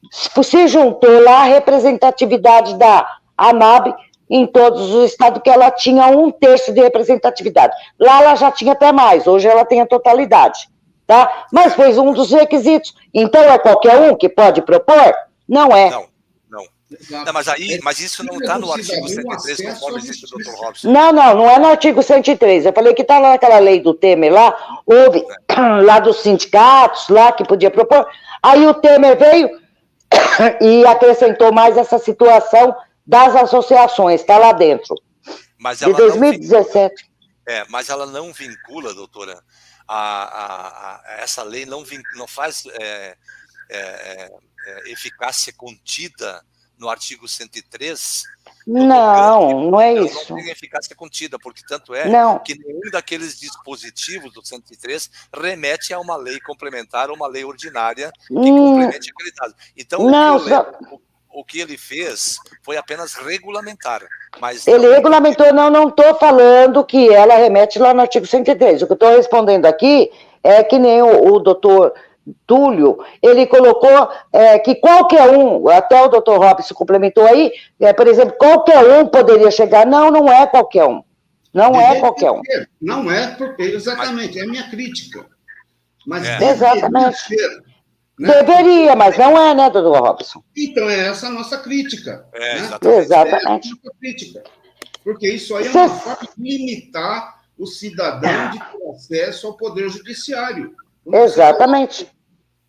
Se juntou lá a representatividade da ANAB em todos os estados, que ela tinha 1/3 de representatividade. Lá ela já tinha até mais, hoje ela tem a totalidade. Tá? Mas foi um dos requisitos. Então é qualquer um que pode propor? Não é. Não. Exato. Não, mas isso não está no artigo 103, conforme disse o Dr. Robson. Não é no artigo 103. Eu falei que está lá naquela lei do Temer lá, houve lá dos sindicatos, lá que podia propor. Aí o Temer veio e acrescentou mais essa situação das associações, está lá dentro. Mas de 2017. Mas ela não vincula, doutora, essa lei não faz eficácia contida no artigo 103. Não é isso. Não tem eficácia contida, porque tanto que nenhum daqueles dispositivos do 103 remete a uma lei complementar ou uma lei ordinária que complemente aquele dado. Então, o que ele fez foi apenas regulamentar. Mas ele regulamentou, não estou falando que ela remete lá no artigo 103. O que eu estou respondendo aqui é que nem o doutor Túlio, ele colocou que qualquer um, até o doutor Robson complementou aí, por exemplo, qualquer um poderia chegar. Não é qualquer um. Não é qualquer um. Não é, porque exatamente, é a minha crítica. Mas exatamente. Ser, né? Deveria, mas não é, né, doutor Robson? Então, é essa a nossa crítica. Né? Exatamente. É a nossa crítica. Porque isso aí é uma forma de limitar o cidadão de ter acesso ao poder judiciário. Exatamente.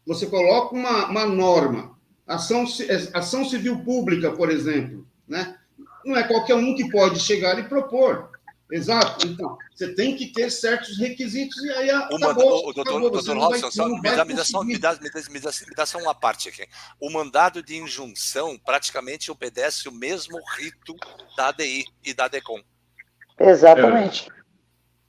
Você coloca uma norma, ação civil pública, por exemplo, né? Não é qualquer um que pode chegar e propor. Exato. Então, você tem que ter certos requisitos e aí acabou. Doutor Robson, me dá só uma parte aqui. O mandado de injunção praticamente obedece o mesmo rito da ADI e da DECOM. Exatamente.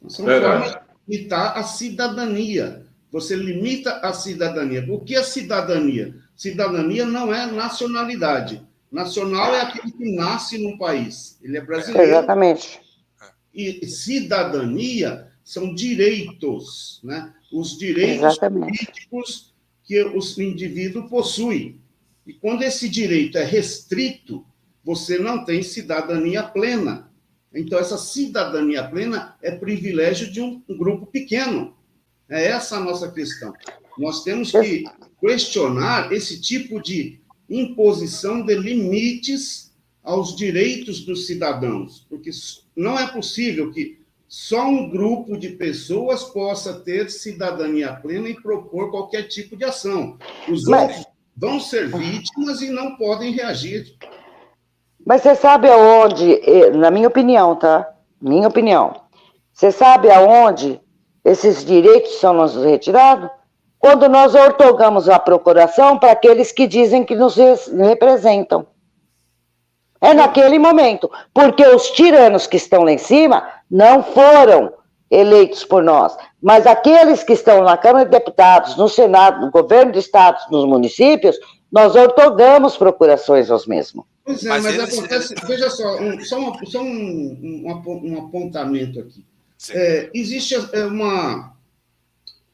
São formas de limitar a cidadania. Você limita a cidadania. O que é cidadania? Cidadania não é nacionalidade. Nacional é aquele que nasce num país. Ele é brasileiro. Exatamente. E cidadania são direitos, né? Os direitos políticos que o indivíduo possui. E quando esse direito é restrito, você não tem cidadania plena. Então, essa cidadania plena é privilégio de um grupo pequeno. É essa a nossa questão. Nós temos que questionar esse tipo de imposição de limites aos direitos dos cidadãos, porque não é possível que só um grupo de pessoas possa ter cidadania plena e propor qualquer tipo de ação. Os outros vão ser vítimas e não podem reagir. Mas você sabe aonde, na minha opinião, tá? Minha opinião. Você sabe aonde esses direitos são nos retirados? Quando nós outorgamos a procuração para aqueles que dizem que nos representam. É naquele momento, porque os tiranos que estão lá em cima não foram eleitos por nós, mas aqueles que estão na Câmara de Deputados, no Senado, no governo do Estado, nos municípios, nós outorgamos procurações aos mesmos. Pois é, mas acontece, veja só, um apontamento aqui. Existe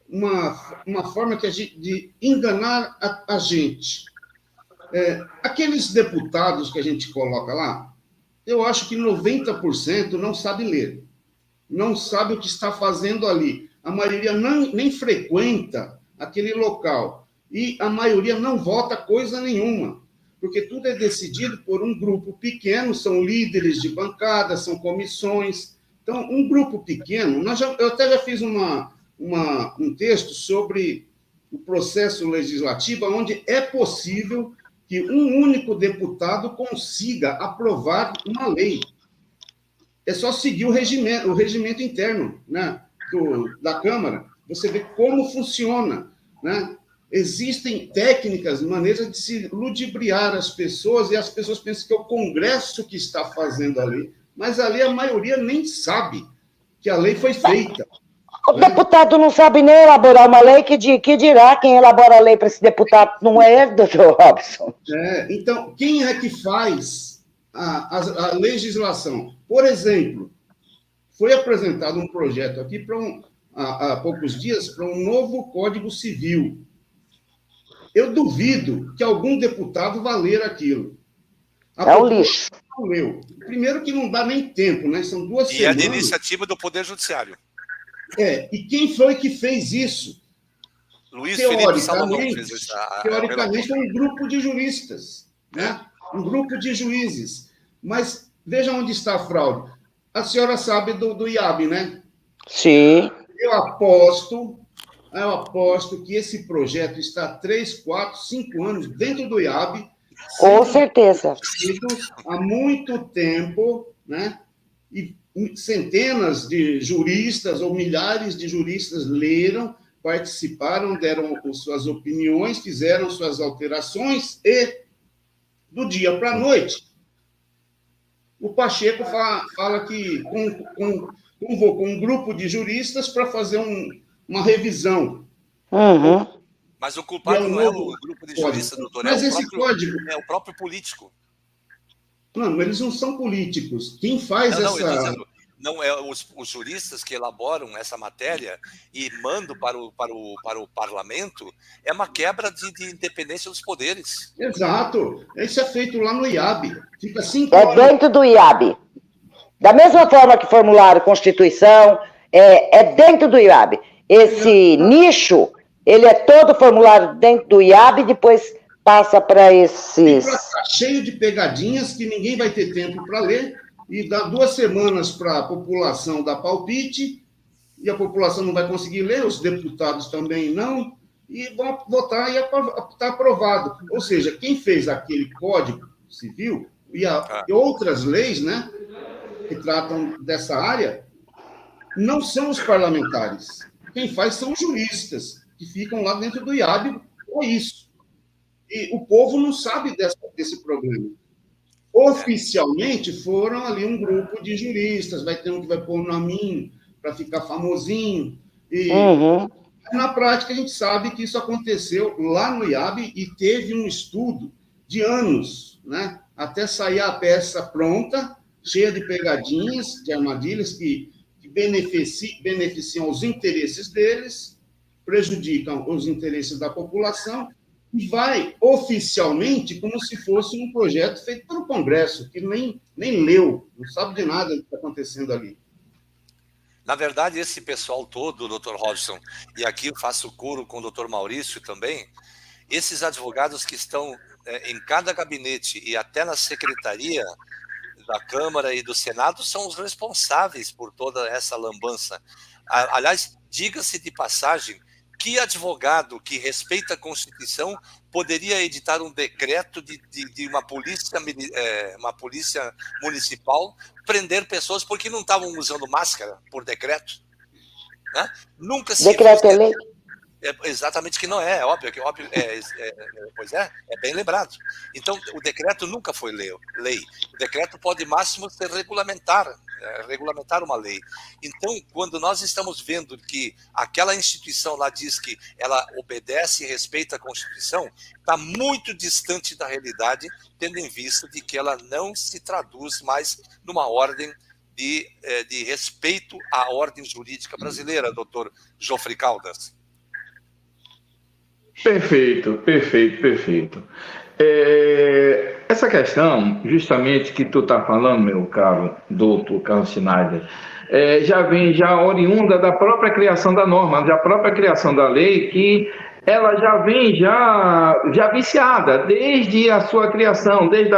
uma forma de enganar a gente. Aqueles deputados que a gente coloca lá, eu acho que 90% não sabe ler, não sabe o que está fazendo ali. A maioria nem frequenta aquele local e a maioria não vota coisa nenhuma, porque tudo é decidido por um grupo pequeno, são líderes de bancada, são comissões. Então, um grupo pequeno, eu até já fiz um texto sobre o processo legislativo, onde é possível que um único deputado consiga aprovar uma lei. É só seguir o regimento interno, né, da Câmara. Você vê como funciona, né? Existem técnicas, maneiras de se ludibriar as pessoas, e as pessoas pensam que é o Congresso que está fazendo a lei, mas ali a maioria nem sabe que a lei foi feita. O deputado não sabe nem elaborar uma lei, que dirá quem elabora a lei para esse deputado? Não é ele, doutor Robson? Então, quem é que faz a legislação? Por exemplo, foi apresentado um projeto aqui há poucos dias para um novo Código Civil. Eu duvido que algum deputado vá ler aquilo. É um lixo. Não leu. Primeiro que não dá nem tempo, né? São 2 semanas. E é de iniciativa do Poder Judiciário. E quem foi que fez isso? Luiz Felipe Salomão fez teoricamente, é um grupo de juristas, né? um grupo de juízes. Mas veja onde está a fraude. A senhora sabe do IAB, né? Sim. Eu aposto que esse projeto está há 3, 4, 5 anos dentro do IAB. Com certeza. Há muito tempo, né? E centenas de juristas ou milhares de juristas leram, participaram, deram suas opiniões, fizeram suas alterações e, do dia para a noite, o Pacheco fala que convocou um grupo de juristas para fazer uma revisão. Uhum. Mas o culpado não é o grupo de juristas, doutor, mas esse código é o próprio político. Não, eles não são políticos. Quem faz essa... Não, é os juristas que elaboram essa matéria e mandam para o parlamento, é uma quebra de independência dos poderes. Exato. Isso é feito lá no IAB. Fica 5 anos. É dentro do IAB. Da mesma forma que formularam Constituição, é dentro do IAB. Esse nicho, ele é todo formulado dentro do IAB e depois passa para esses... Tá cheio de pegadinhas que ninguém vai ter tempo para ler. E dá 2 semanas para a população dar palpite, e a população não vai conseguir ler, os deputados também não, e vão votar e está aprovado. Ou seja, quem fez aquele Código Civil e outras leis, né, que tratam dessa área, não são os parlamentares. Quem faz são os juristas, que ficam lá dentro do IAB com isso. E o povo não sabe desse problema. Oficialmente foram ali um grupo de juristas, vai ter um que vai pôr o nominho para ficar famosinho. E na prática a gente sabe que isso aconteceu lá no IAB e teve um estudo de anos, né? Até sair a peça pronta, cheia de pegadinhas, de armadilhas que beneficiam os interesses deles, prejudicam os interesses da população. E vai oficialmente como se fosse um projeto feito pelo Congresso, que nem leu, não sabe de nada do que está acontecendo ali. Na verdade, esse pessoal todo, doutor Robson, e aqui eu faço coro com o doutor Maurício também, esses advogados que estão em cada gabinete e até na secretaria da Câmara e do Senado são os responsáveis por toda essa lambança. Aliás, diga-se de passagem, que advogado que respeita a Constituição poderia editar um decreto de uma polícia municipal prender pessoas porque não estavam usando máscara por decreto? Né? Nunca se... Decreto é lei? Exatamente que não é óbvio, pois é bem lembrado. Então, o decreto nunca foi lei. O decreto pode, máximo, ser regulamentar uma lei. Então, quando nós estamos vendo que aquela instituição lá diz que ela obedece e respeita a Constituição, está muito distante da realidade, tendo em vista de que ela não se traduz mais numa ordem de respeito à ordem jurídica brasileira, doutor Jofre Caldas. Perfeito. Essa questão, justamente, que tu está falando, meu caro doutor Carlos Schneider, já vem oriunda da própria criação da norma, da própria criação da lei, que ela já vem já viciada desde a sua criação, desde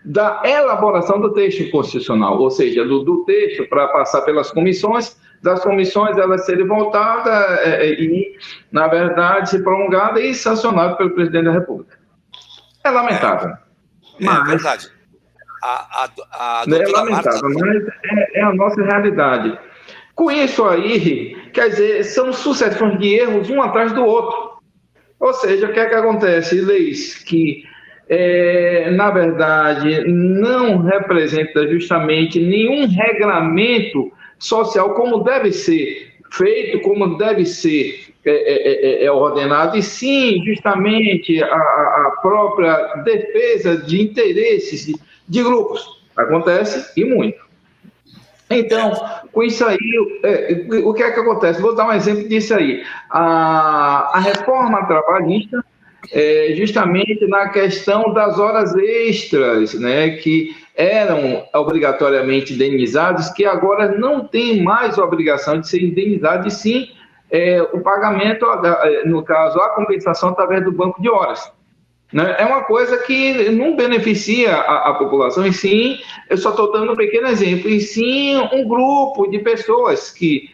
da elaboração do texto constitucional, ou seja, do texto para passar pelas comissões, das comissões elas serem voltadas e, na verdade, prolongadas e sancionadas pelo presidente da República. É lamentável. É verdade. A é lamentável, mas é a nossa realidade. Com isso aí, quer dizer, são sucessões de erros um atrás do outro. Ou seja, o que é que acontece? Leis que, na verdade, não representam justamente nenhum regramento social como deve ser feito, como deve ser ordenado, e sim, justamente, a própria defesa de interesses de grupos. Acontece, e muito. Então, com isso aí, o que é que acontece? Vou dar um exemplo disso aí. A reforma trabalhista, justamente na questão das horas extras, né, que eram obrigatoriamente indenizados, que agora não tem mais a obrigação de ser indenizado, e sim o pagamento, no caso, a compensação através do banco de horas. Né? É uma coisa que não beneficia a população, e sim, eu só estou dando um pequeno exemplo, e sim um grupo de pessoas que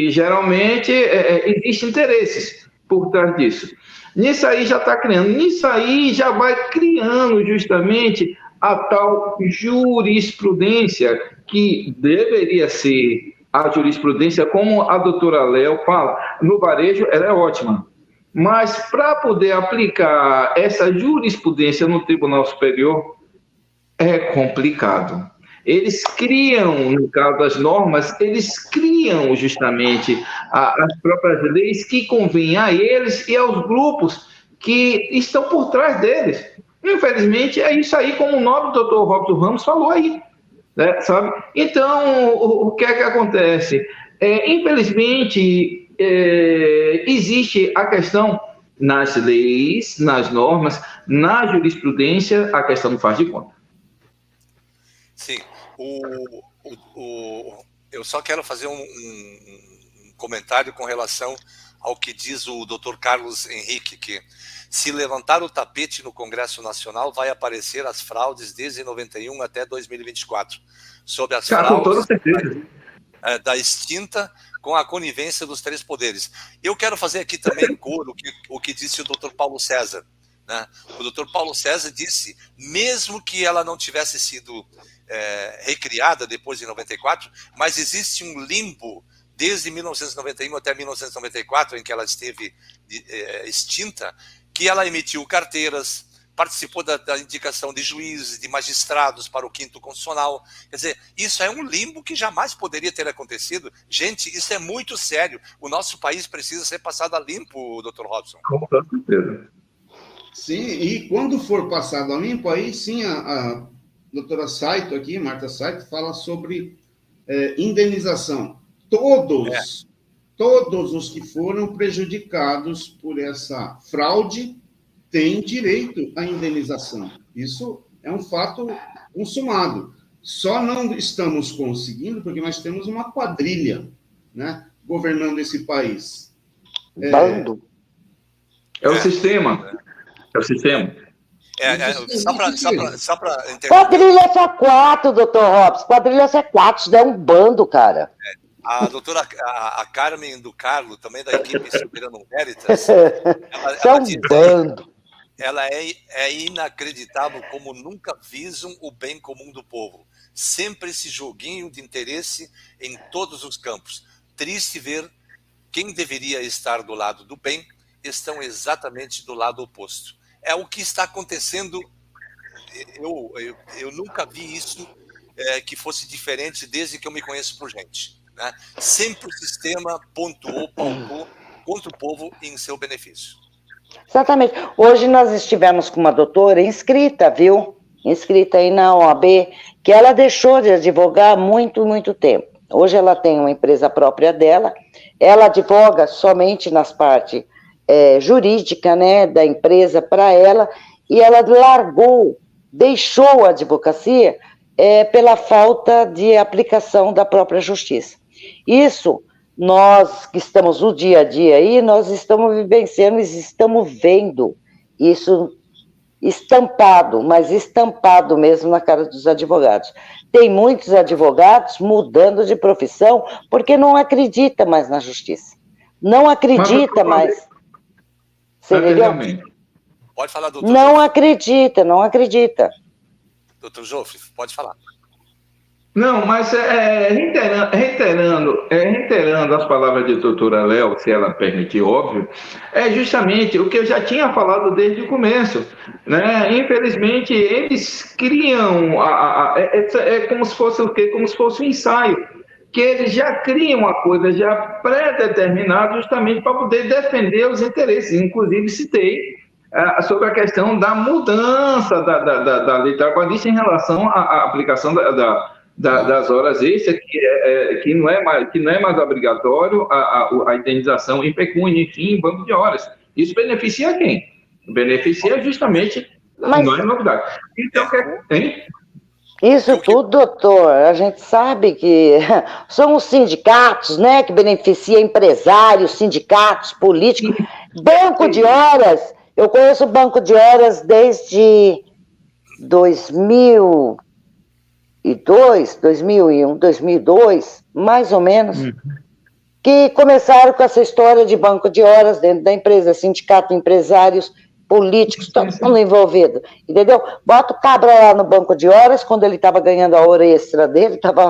geralmente existem interesses por trás disso. Nisso aí já está criando, nisso aí já vai criando justamente a tal jurisprudência que deveria ser a jurisprudência, como a doutora Léo fala, no varejo ela é ótima. Mas para poder aplicar essa jurisprudência no Tribunal Superior é complicado. Eles criam, no caso das normas, eles criam justamente as próprias leis que convêm a eles e aos grupos que estão por trás deles. Infelizmente, é isso aí, como o nobre doutor Robson Ramos falou aí, né, sabe? Então, o que é que acontece? Infelizmente, existe a questão nas leis, nas normas, na jurisprudência, a questão não faz de conta. Sim. Eu só quero fazer um comentário com relação ao que diz o Dr. Carlos Henrique, que se levantar o tapete no Congresso Nacional, vai aparecer as fraudes desde 91 até 2024, sob as fraudes da extinta, com a conivência dos três poderes. Eu quero fazer aqui também coro o que disse o Dr. Paulo César. Né? O Dr. Paulo César disse, mesmo que ela não tivesse sido recriada depois de 94, mas existe um limbo desde 1991 até 1994, em que ela esteve extinta, que ela emitiu carteiras, participou da indicação de juízes, de magistrados para o 5º Constitucional. Quer dizer, isso é um limbo que jamais poderia ter acontecido. Gente, isso é muito sério. O nosso país precisa ser passado a limpo, Dr. Robson. Com certeza. Sim, e quando for passado a limpo, aí sim a doutora Saito aqui, Marta Saito, fala sobre indenização. Todos os que foram prejudicados por essa fraude têm direito à indenização. Isso é um fato consumado. Só não estamos conseguindo porque nós temos uma quadrilha, né, governando esse país. Bando. É o sistema. É o sistema. Só para entender. Quadrilha C4, doutor Robson. Quadrilha C4, isso daí é um bando, cara. A doutora a Carmen do Carlo, também da equipe Soberano Veritas, ela é inacreditável como nunca visam o bem comum do povo. Sempre esse joguinho de interesse em todos os campos. Triste ver quem deveria estar do lado do bem estão exatamente do lado oposto. É o que está acontecendo. Eu nunca vi isso que fosse diferente desde que eu me conheço por gente. Né? Sempre o sistema pautou contra o povo em seu benefício. Exatamente. Hoje nós estivemos com uma doutora inscrita, viu? Inscrita aí na OAB, que ela deixou de advogar há muito, muito tempo. Hoje ela tem uma empresa própria dela, ela advoga somente nas partes jurídica, né, da empresa para ela, e ela deixou a advocacia pela falta de aplicação da própria justiça. Isso, nós que estamos no dia a dia aí, nós estamos vivenciando e estamos vendo isso estampado, mas estampado mesmo na cara dos advogados. Tem muitos advogados mudando de profissão porque não acredita mais na justiça. Não acredita mais. Você entendeu? Pode falar, doutor. Não acredita. Doutor Jofre, pode falar. Não, mas reiterando as palavras de doutora Léo, se ela permitir, óbvio, é justamente o que eu já tinha falado desde o começo, né? Infelizmente, eles criam, como se fosse o quê? Como se fosse um ensaio, que eles já criam uma coisa já pré-determinada justamente para poder defender os interesses. Inclusive, citei sobre a questão da mudança da lei trabalhista em relação à aplicação das horas extras, que não é mais obrigatório a indenização em pecúnia, enfim, em banco de horas. Isso beneficia quem? Beneficia justamente, não é novidade. Então, hein? Isso tudo, doutor, a gente sabe que são os sindicatos, né, que beneficiam empresários, sindicatos, políticos, banco de horas. Eu conheço o banco de horas desde 2002, 2001, 2002, mais ou menos, que começaram com essa história de banco de horas dentro da empresa, sindicato, empresários, políticos, todo mundo envolvido, entendeu? Bota o cabra lá no banco de horas, quando ele estava ganhando a hora extra dele, estava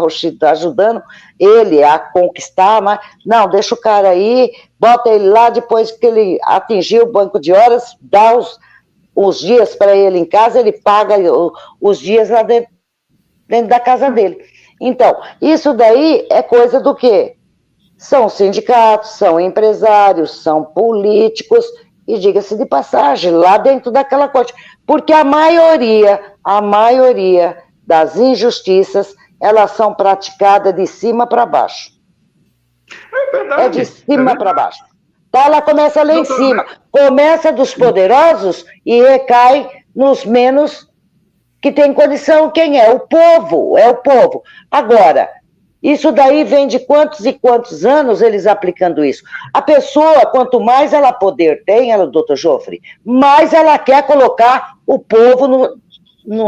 ajudando ele a conquistar, mas não, deixa o cara aí, bota ele lá, depois que ele atingir o banco de horas, dá os dias para ele em casa, ele paga os dias lá dentro da casa dele. Então, isso daí é coisa do quê? São sindicatos, são empresários, são políticos, e diga-se de passagem, lá dentro daquela corte. Porque a maioria das injustiças, elas são praticadas de cima para baixo. É verdade. É de cima para baixo. Tá, ela começa lá em cima. Começa dos poderosos e recai nos menos que tem condição. Quem é? O povo. É o povo. Agora, isso daí vem de quantos e quantos anos eles aplicando isso. A pessoa, quanto mais ela poder tem, doutor Jofre, mais ela quer colocar o povo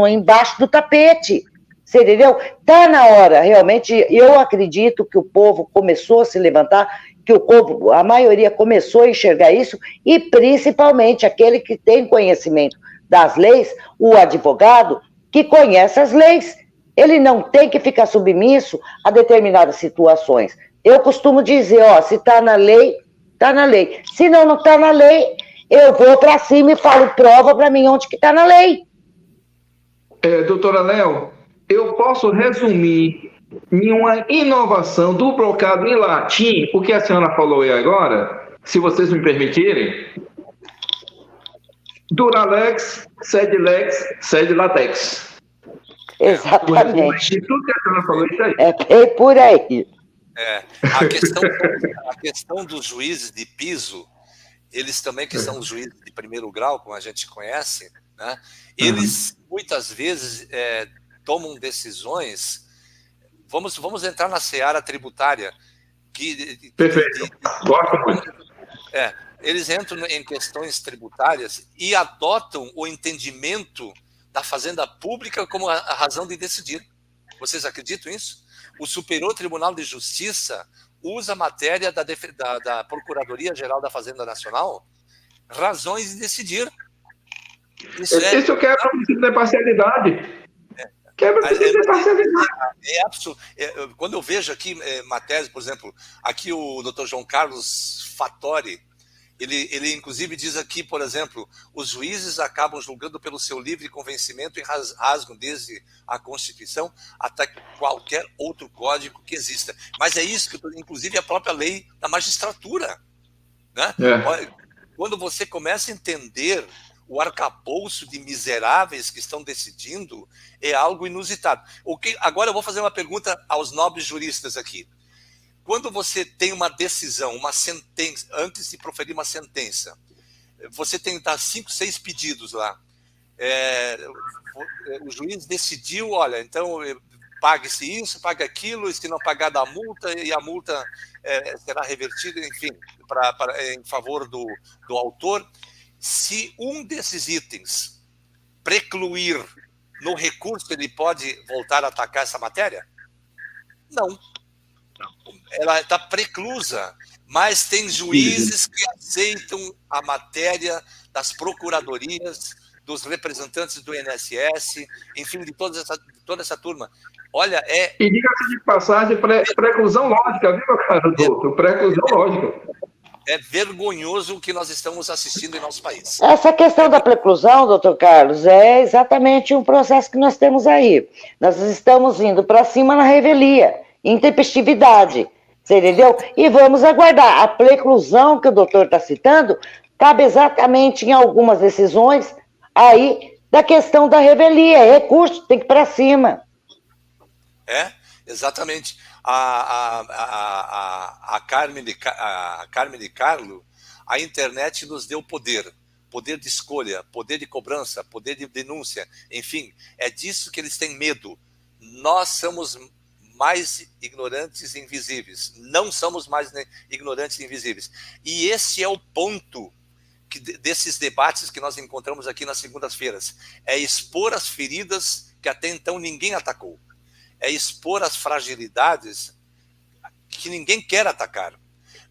embaixo do tapete. Você entendeu? Está na hora, realmente, eu acredito que o povo começou a se levantar, que o povo, a maioria começou a enxergar isso, e principalmente aquele que tem conhecimento das leis, o advogado, que conhece as leis. Ele não tem que ficar submisso a determinadas situações. Eu costumo dizer, se está na lei, está na lei. Se não está na lei, eu vou para cima e falo, prova para mim onde que está na lei. Doutora Léo, eu posso resumir em uma inovação do brocado em latim, o que a senhora falou aí agora, se vocês me permitirem. Duralex, sed lex, sed latex. Exatamente. Tudo que a senhora falou, isso aí. É por aí. A questão dos juízes de piso, eles também, que são os juízes de primeiro grau, como a gente conhece, né, eles muitas vezes tomam decisões. Vamos entrar na seara tributária. Perfeito. Gosto muito. Eles entram em questões tributárias e adotam o entendimento da Fazenda Pública como a razão de decidir. Vocês acreditam nisso? O Superior Tribunal de Justiça usa a matéria da Procuradoria-Geral da Fazenda Nacional, razões de decidir. Isso quebra o princípio da imparcialidade. Quebra o princípio da imparcialidade. Quando eu vejo aqui matérias, por exemplo, aqui o Dr. João Carlos Fattori, ele inclusive diz aqui, por exemplo, os juízes acabam julgando pelo seu livre convencimento e rasgam desde a Constituição até qualquer outro código que exista. Mas é isso que, inclusive, a própria lei da magistratura, né? Quando você começa a entender o arcabouço de miseráveis que estão decidindo, é algo inusitado. Agora eu vou fazer uma pergunta aos nobres juristas aqui. Quando você tem uma decisão, uma sentença, antes de proferir uma sentença, você tem 5, 6 pedidos lá. O juiz decidiu, olha, então pague-se isso, pague aquilo, e se não pagar da multa, e a multa será revertida, enfim, em favor do autor. Se um desses itens precluir no recurso, ele pode voltar a atacar essa matéria? Não. Ela está preclusa, mas tem juízes que aceitam a matéria das procuradorias, dos representantes do INSS, enfim, de toda essa turma. Olha, E diga-se de passagem, preclusão lógica, viu, meu caro doutor? Preclusão lógica. É vergonhoso o que nós estamos assistindo em nosso país. Essa questão da preclusão, doutor Carlos, é exatamente um processo que nós temos aí. Nós estamos indo para cima na revelia, intempestividade, você entendeu? E vamos aguardar. A preclusão que o doutor está citando cabe exatamente em algumas decisões aí da questão da revelia, recurso, tem que ir para cima. Exatamente. A Carmen de Carlo, a internet nos deu poder de escolha, poder de cobrança, poder de denúncia, enfim, é disso que eles têm medo. Nós somos mais ignorantes e invisíveis, não somos mais ignorantes e invisíveis. E esse é o ponto desses debates que nós encontramos aqui nas segundas-feiras. É expor as feridas que até então ninguém atacou. É expor as fragilidades que ninguém quer atacar.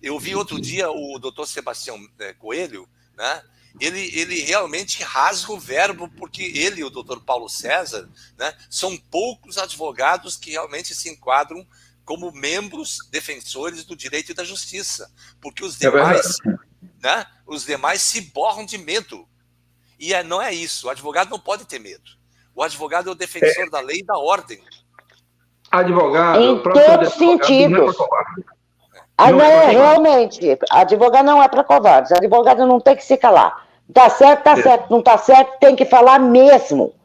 Eu vi outro dia o doutor Sebastião Coelho, né? Ele realmente rasga o verbo, porque ele e o doutor Paulo César, né, são poucos advogados que realmente se enquadram como membros defensores do direito e da justiça, porque os demais, né, os demais se borram de medo. E não é isso, o advogado não pode ter medo. O advogado é o defensor da lei e da ordem. Advogado... Em todos sentidos. Realmente, advogado não é para covardes. Advogado não tem que se calar. Tá certo, tá certo. Não tá certo, tem que falar mesmo.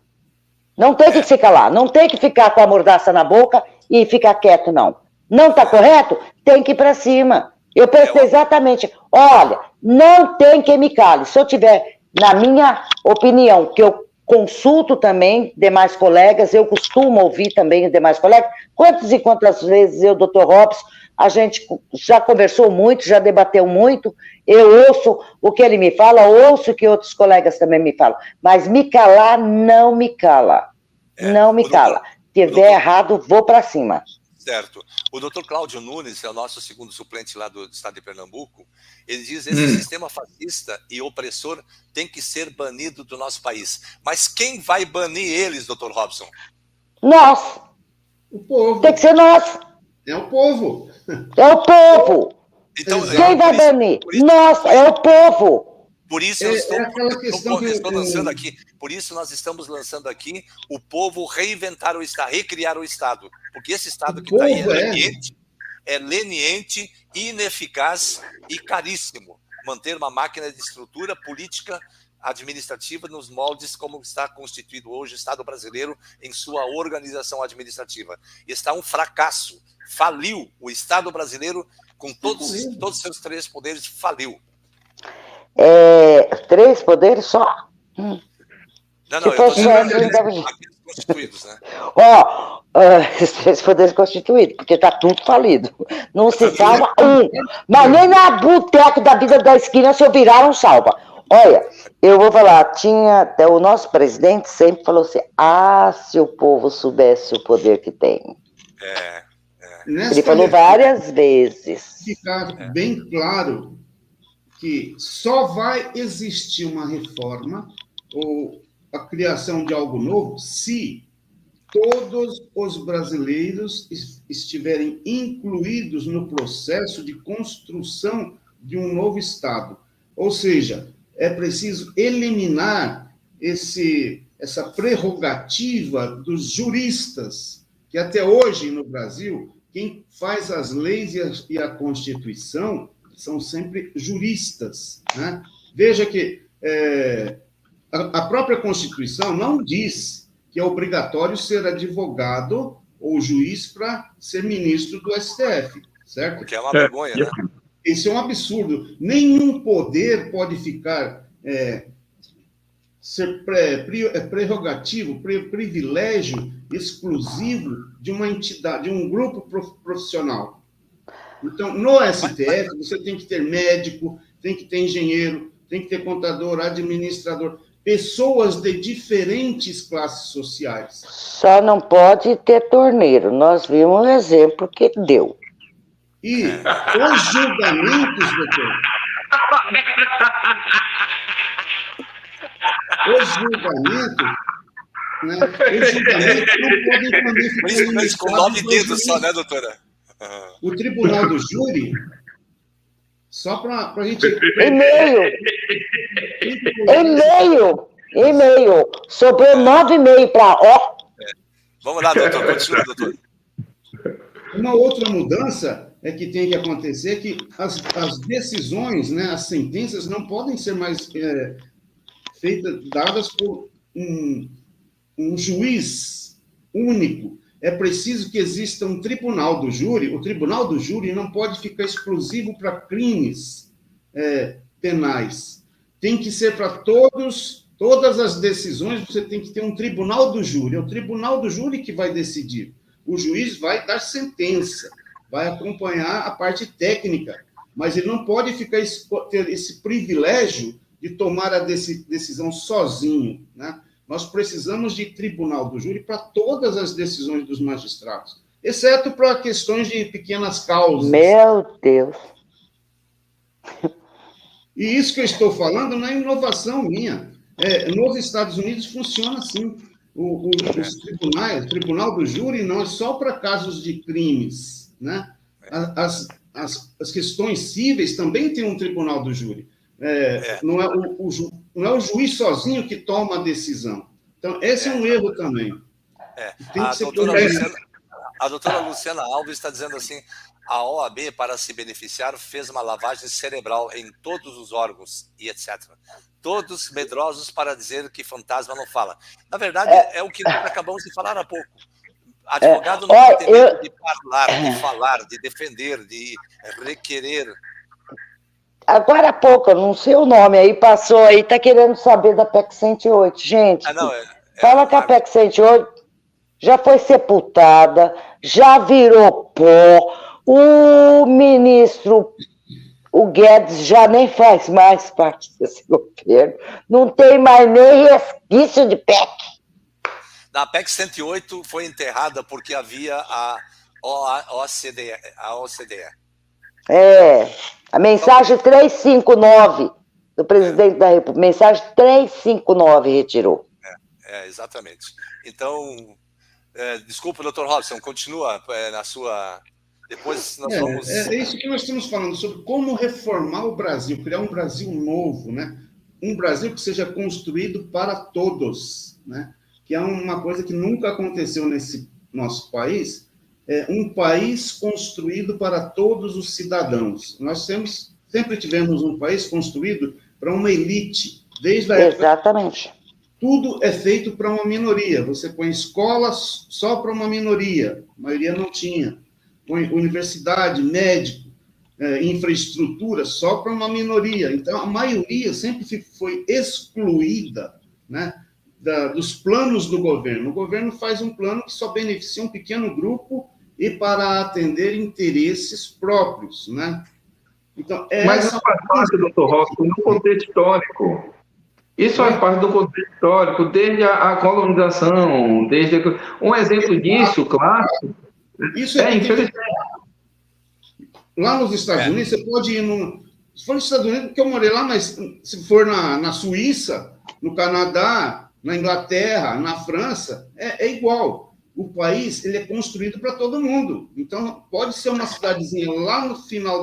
Não tem que se calar. Não tem que ficar com a mordaça na boca e ficar quieto, não. Não tá correto? Tem que ir para cima. Eu pensei exatamente. Olha, não tem que me cale. Se eu tiver, na minha opinião, que eu consulto também demais colegas, eu costumo ouvir também os demais colegas. Quantas e quantas vezes eu, doutor Robson, a gente já conversou muito, já debateu muito, eu ouço o que ele me fala, ouço o que outros colegas também me falam, mas me calar não me cala, não me cala. Se tiver errado, vou para cima. Certo. O doutor Cláudio Nunes, é o nosso segundo suplente lá do estado de Pernambuco, ele diz que esse sistema fascista e opressor tem que ser banido do nosso país. Mas quem vai banir eles, doutor Robson? Nós. O povo. Tem que ser nós. É o povo. É o povo. Então, quem vai banir? Nós, é o povo. Por isso lançando aqui. Por isso nós estamos lançando aqui o povo reinventar o Estado, recriar o Estado. Porque esse Estado que está aí é leniente, ineficaz e caríssimo. Manter uma máquina de estrutura política administrativa nos moldes como está constituído hoje o Estado brasileiro em sua organização administrativa. Está um fracasso. Faliu. O Estado brasileiro, com todos os seus 3 poderes, faliu. 3 poderes só? Não, eu estou dizendo aqueles constituídos, né? Os 3 poderes constituídos, porque está tudo falido. Não se salva um. Mas nem na boteca da vida da esquina, se eu virar, não salva. Olha, eu vou falar, o nosso presidente sempre falou assim, se o povo soubesse o poder que tem. Ele falou várias vezes. Ficar bem claro que só vai existir uma reforma ou a criação de algo novo se todos os brasileiros estiverem incluídos no processo de construção de um novo Estado. Ou seja, é preciso eliminar essa prerrogativa dos juristas, que até hoje no Brasil, quem faz as leis e a Constituição são sempre juristas, né? Veja que a própria Constituição não diz que é obrigatório ser advogado ou juiz para ser ministro do STF, certo? Que é uma vergonha, né? Isso é um absurdo. Nenhum poder pode ficar ser prerrogativo, privilégio exclusivo de uma entidade, de um grupo profissional. Então, no STF, você tem que ter médico, tem que ter engenheiro, tem que ter contador, administrador, pessoas de diferentes classes sociais. Só não pode ter torneiro. Nós vimos um exemplo que deu. E os julgamentos, doutor, os julgamentos não podem também ficar limitados com 9 dedos só, né, doutora? O tribunal do júri, só para a gente... E-mail. Sobrou 9,5 para... Vamos lá, doutor. Continua, doutor. Uma outra mudança que tem que acontecer é que as decisões, né, as sentenças não podem ser mais dadas por um juiz único. É preciso que exista um tribunal do júri. O tribunal do júri não pode ficar exclusivo para crimes penais. Tem que ser para todas as decisões, você tem que ter um tribunal do júri. É o tribunal do júri que vai decidir. O juiz vai dar sentença, vai acompanhar a parte técnica, mas ele não pode ter esse privilégio de tomar a decisão sozinho, né? Nós precisamos de tribunal do júri para todas as decisões dos magistrados, exceto para questões de pequenas causas. Meu Deus! E isso que eu estou falando não é inovação minha. Nos Estados Unidos funciona assim. Os tribunais, o tribunal do júri não é só para casos de crimes, né? As questões cíveis também tem um tribunal do júri. Não é o juiz sozinho que toma a decisão. Então, esse é um erro também. A doutora Luciana Alves está dizendo assim, a OAB, para se beneficiar, fez uma lavagem cerebral em todos os órgãos e etc. Todos medrosos para dizer que fantasma não fala. Na verdade, é o que nós acabamos de falar há pouco. Advogado não tem medo de falar, de defender, de requerer. Agora há pouco, não sei o nome aí, passou aí, está querendo saber da PEC 108. Gente, fala que a PEC 108 já foi sepultada, já virou pó, o ministro, o Guedes, já nem faz mais parte desse governo, não tem mais nem resquício de PEC. Na PEC 108 foi enterrada porque havia a OCDE. A mensagem 359 do presidente da República, mensagem 359 retirou. Exatamente. Então, desculpa, doutor Robson, continua na sua... Depois nós vamos... É isso que nós estamos falando, sobre como reformar o Brasil, criar um Brasil novo, né? Um Brasil que seja construído para todos, né? Que é uma coisa que nunca aconteceu nesse nosso país, um país construído para todos os cidadãos. Nós sempre tivemos um país construído para uma elite, desde a época... Exatamente. Tudo é feito para uma minoria. Você põe escolas só para uma minoria, a maioria não tinha. Põe universidade, médico, infraestrutura só para uma minoria. Então, a maioria sempre foi excluída, né, dos planos do governo. O governo faz um plano que só beneficia um pequeno grupo e para atender interesses próprios, né? Então, mas isso faz parte, doutor Rossi, no contexto histórico. Isso faz parte do contexto histórico, desde a colonização, desde... Um exemplo disso, clássico, infelizmente. Lá nos Estados Unidos, você pode ir se for nos Estados Unidos, porque eu morei lá, mas se for na Suíça, no Canadá, na Inglaterra, na França, é igual. O país ele é construído para todo mundo. Então, pode ser uma cidadezinha lá no final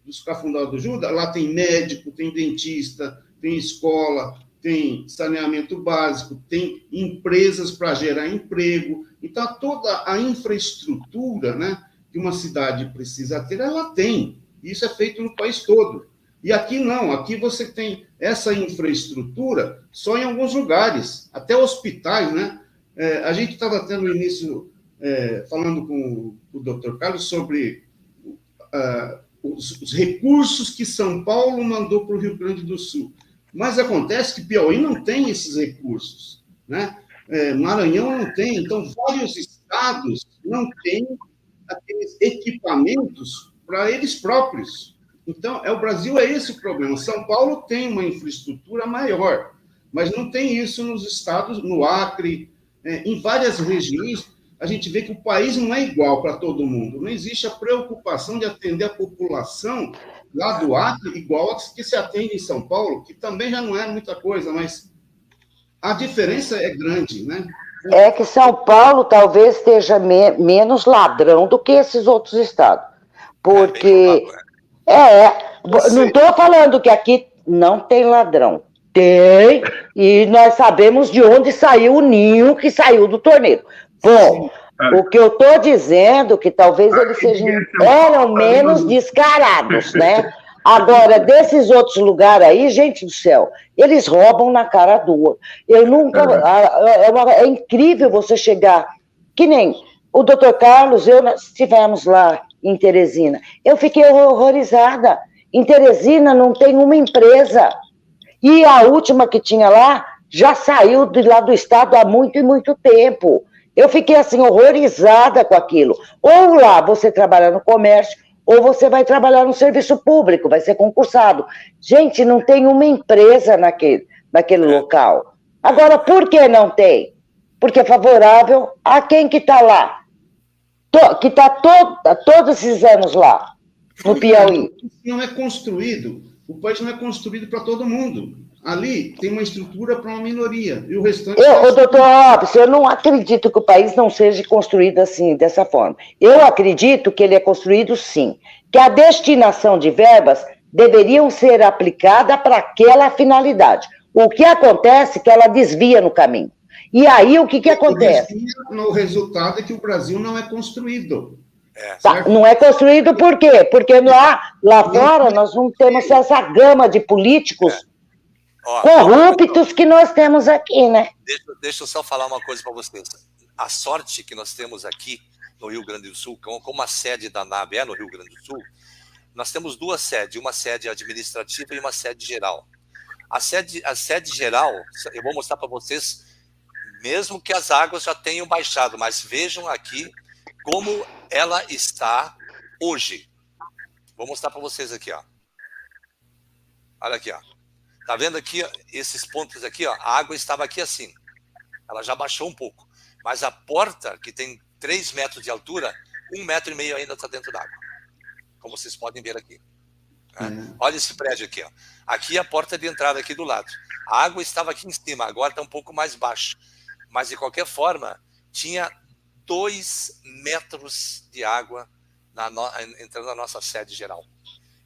dos Cafundó do Judas, lá tem médico, tem dentista, tem escola, tem saneamento básico, tem empresas para gerar emprego. Então, toda a infraestrutura, né, que uma cidade precisa ter, ela tem. Isso é feito no país todo. E aqui não, aqui você tem essa infraestrutura só em alguns lugares, até hospitais, né? A gente estava tendo no início, falando com o doutor Carlos sobre os recursos que São Paulo mandou para o Rio Grande do Sul. Mas acontece que Piauí não tem esses recursos, né? Maranhão não tem, então vários estados não têm aqueles equipamentos para eles próprios. Então, o Brasil é esse o problema. São Paulo tem uma infraestrutura maior, mas não tem isso nos estados, no Acre, em várias regiões, a gente vê que o país não é igual para todo mundo. Não existe a preocupação de atender a população lá do Acre igual a que se atende em São Paulo, que também já não é muita coisa, mas a diferença é grande, né? É que São Paulo talvez esteja menos ladrão do que esses outros estados. Porque... não estou falando que aqui não tem ladrão. Tem, e nós sabemos de onde saiu o ninho que saiu do torneiro. Bom, o que eu estou dizendo que talvez eles eram menos descarados, né? Agora, desses outros lugares aí, gente do céu, eles roubam na cara dura. Eu nunca... É incrível você chegar... Que nem o doutor Carlos, nós estivemos lá em Teresina. Eu fiquei horrorizada. Em Teresina não tem uma empresa. E a última que tinha lá já saiu de lá do estado há muito e muito tempo. Eu fiquei assim, horrorizada com aquilo. Ou lá você trabalha no comércio, ou você vai trabalhar no serviço público, vai ser concursado. Gente, não tem uma empresa naquele local. Agora, por que não tem? Porque é favorável a quem que está lá, que está todos esses anos lá, no Piauí. Não é construído, o país não é construído para todo mundo. Ali tem uma estrutura para uma minoria, e o restante... Doutor Robson, eu não acredito que o país não seja construído assim, dessa forma. Eu acredito que ele é construído sim, que a destinação de verbas deveriam ser aplicada para aquela finalidade. O que acontece é que ela desvia no caminho. E aí, o que acontece? O resultado é que o Brasil não é construído. Tá, não é construído por quê? Porque lá fora nós não temos essa gama de políticos corruptos que nós temos aqui, né? Deixa eu só falar uma coisa para vocês. A sorte que nós temos aqui no Rio Grande do Sul, como a sede da NAB é no Rio Grande do Sul, nós temos duas sedes, uma sede administrativa e uma sede geral. A sede geral, eu vou mostrar para vocês, mesmo que as águas já tenham baixado, mas vejam aqui como ela está hoje. Vou mostrar para vocês aqui, ó. Olha aqui, ó. Tá vendo aqui, ó, esses pontos aqui, ó? A água estava aqui assim. Ela já baixou um pouco. Mas a porta, que tem 3 metros de altura, 1,5 metro ainda está dentro d'água. Como vocês podem ver aqui. Olha esse prédio aqui, ó. Aqui é a porta de entrada aqui do lado. A água estava aqui em cima, agora está um pouco mais baixo. Mas, de qualquer forma, tinha 2 metros de água entrando na nossa sede geral.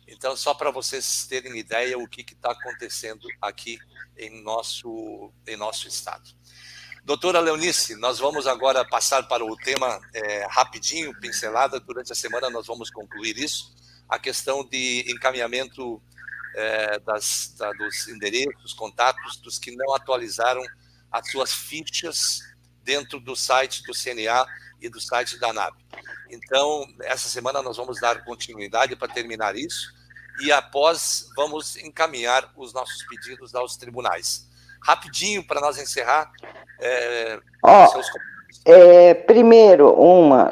Então, só para vocês terem ideia o que está acontecendo aqui em nosso estado. Doutora Leonice, nós vamos agora passar para o tema rapidinho, pincelada. Durante a semana nós vamos concluir isso. A questão de encaminhamento dos endereços, contatos dos que não atualizaram as suas fichas dentro do site do CNA e do site da ANAB. Então, essa semana nós vamos dar continuidade para terminar isso e após vamos encaminhar os nossos pedidos aos tribunais. Rapidinho, para nós encerrar. Primeiro,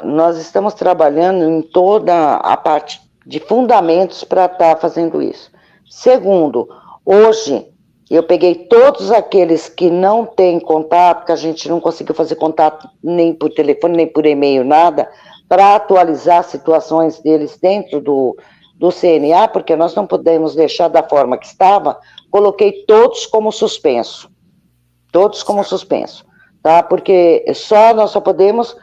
nós estamos trabalhando em toda a parte de fundamentos para estar fazendo isso. Segundo, hoje eu peguei todos aqueles que não têm contato, que a gente não conseguiu fazer contato nem por telefone, nem por e-mail, nada, para atualizar situações deles dentro do CNA, porque nós não podemos deixar da forma que estava. Coloquei todos como suspenso. Todos como suspenso, tá? Porque nós só podemos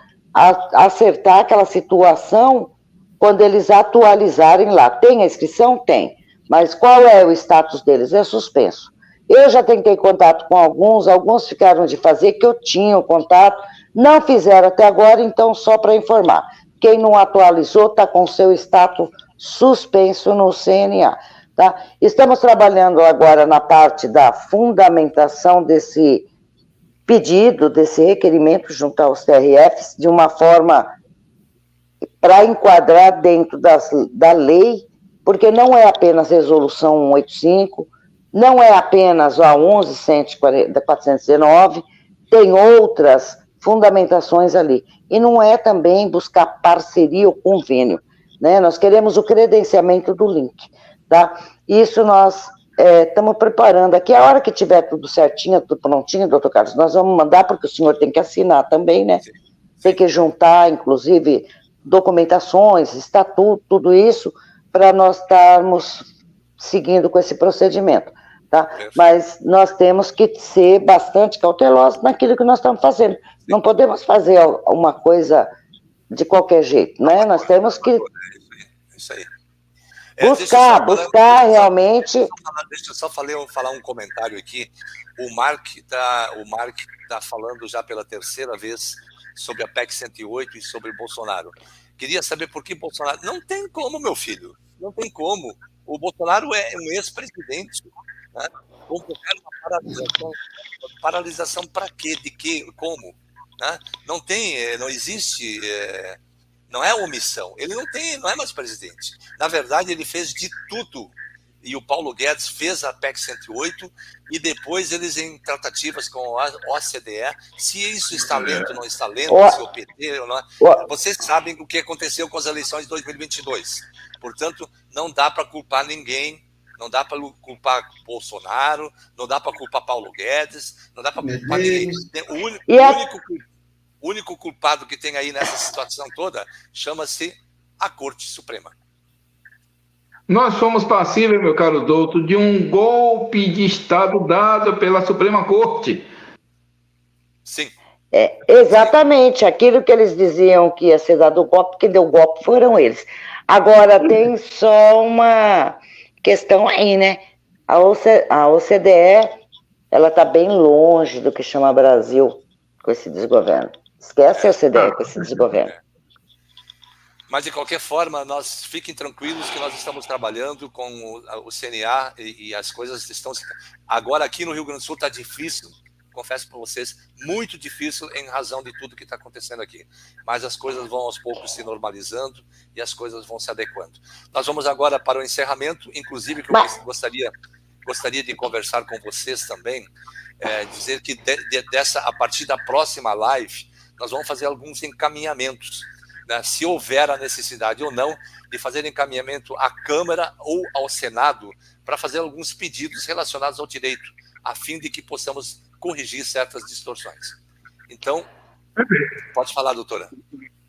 acertar aquela situação quando eles atualizarem lá. Tem a inscrição? Tem. Mas qual é o status deles? É suspenso. Eu já tentei contato com alguns ficaram de fazer, que eu tinha o contato, não fizeram até agora, então só para informar. Quem não atualizou está com seu status suspenso no CNA. Tá? Estamos trabalhando agora na parte da fundamentação desse pedido, desse requerimento junto aos TRFs, de uma forma para enquadrar dentro da lei, porque não é apenas resolução 185, não é apenas a 11.419, tem outras fundamentações ali. E não é também buscar parceria ou convênio, né? Nós queremos o credenciamento do link, tá? Isso nós estamos preparando aqui. A hora que tiver tudo certinho, tudo prontinho, doutor Carlos, nós vamos mandar, porque o senhor tem que assinar também, né? Tem que juntar, inclusive, documentações, estatuto, tudo isso, para nós estarmos seguindo com esse procedimento, tá? Mas nós temos que ser bastante cautelosos naquilo que nós estamos fazendo. Não podemos fazer uma coisa de qualquer jeito, né? Nós temos que isso aí. Buscar realmente... Deixa eu só falar um comentário aqui. O Mark tá falando já pela terceira vez sobre a PEC 108 e sobre Bolsonaro. Queria saber por que Bolsonaro... Não tem como, meu filho. Não tem como. O Bolsonaro é um ex-presidente. Né? Convocar uma paralisação. Paralisação para quê? De quê? Como? Né? Não existe... Não é omissão. Ele não é mais presidente. Na verdade, ele fez de tudo e o Paulo Guedes fez a PEC 108 e depois eles em tratativas com a OCDE, se isso está lento ou não está lento, se o PT ou não. Vocês sabem o que aconteceu com as eleições de 2022. Portanto, não dá para culpar ninguém, não dá para culpar Bolsonaro, não dá para culpar Paulo Guedes, não dá para culpar ninguém. O único culpado que tem aí nessa situação toda chama-se a Corte Suprema. Nós fomos passíveis, meu caro doutor, de um golpe de Estado dado pela Suprema Corte. Sim. Exatamente. Aquilo que eles diziam que ia ser dado o golpe, que deu o golpe foram eles. Agora, tem só uma questão aí, né? A OCDE, ela está bem longe do que chama Brasil com esse desgoverno. Esquece a OCDE com esse desgoverno. Mas, de qualquer forma, nós fiquem tranquilos que nós estamos trabalhando com o CNA e as coisas estão... Agora, aqui no Rio Grande do Sul está difícil, confesso para vocês, muito difícil em razão de tudo que está acontecendo aqui. Mas as coisas vão aos poucos se normalizando e as coisas vão se adequando. Nós vamos agora para o encerramento, inclusive que eu gostaria de conversar com vocês também, dizer que a partir da próxima live, nós vamos fazer alguns encaminhamentos, né, se houver a necessidade ou não de fazer encaminhamento à Câmara ou ao Senado para fazer alguns pedidos relacionados ao direito, a fim de que possamos corrigir certas distorções. Então, pode falar, doutora.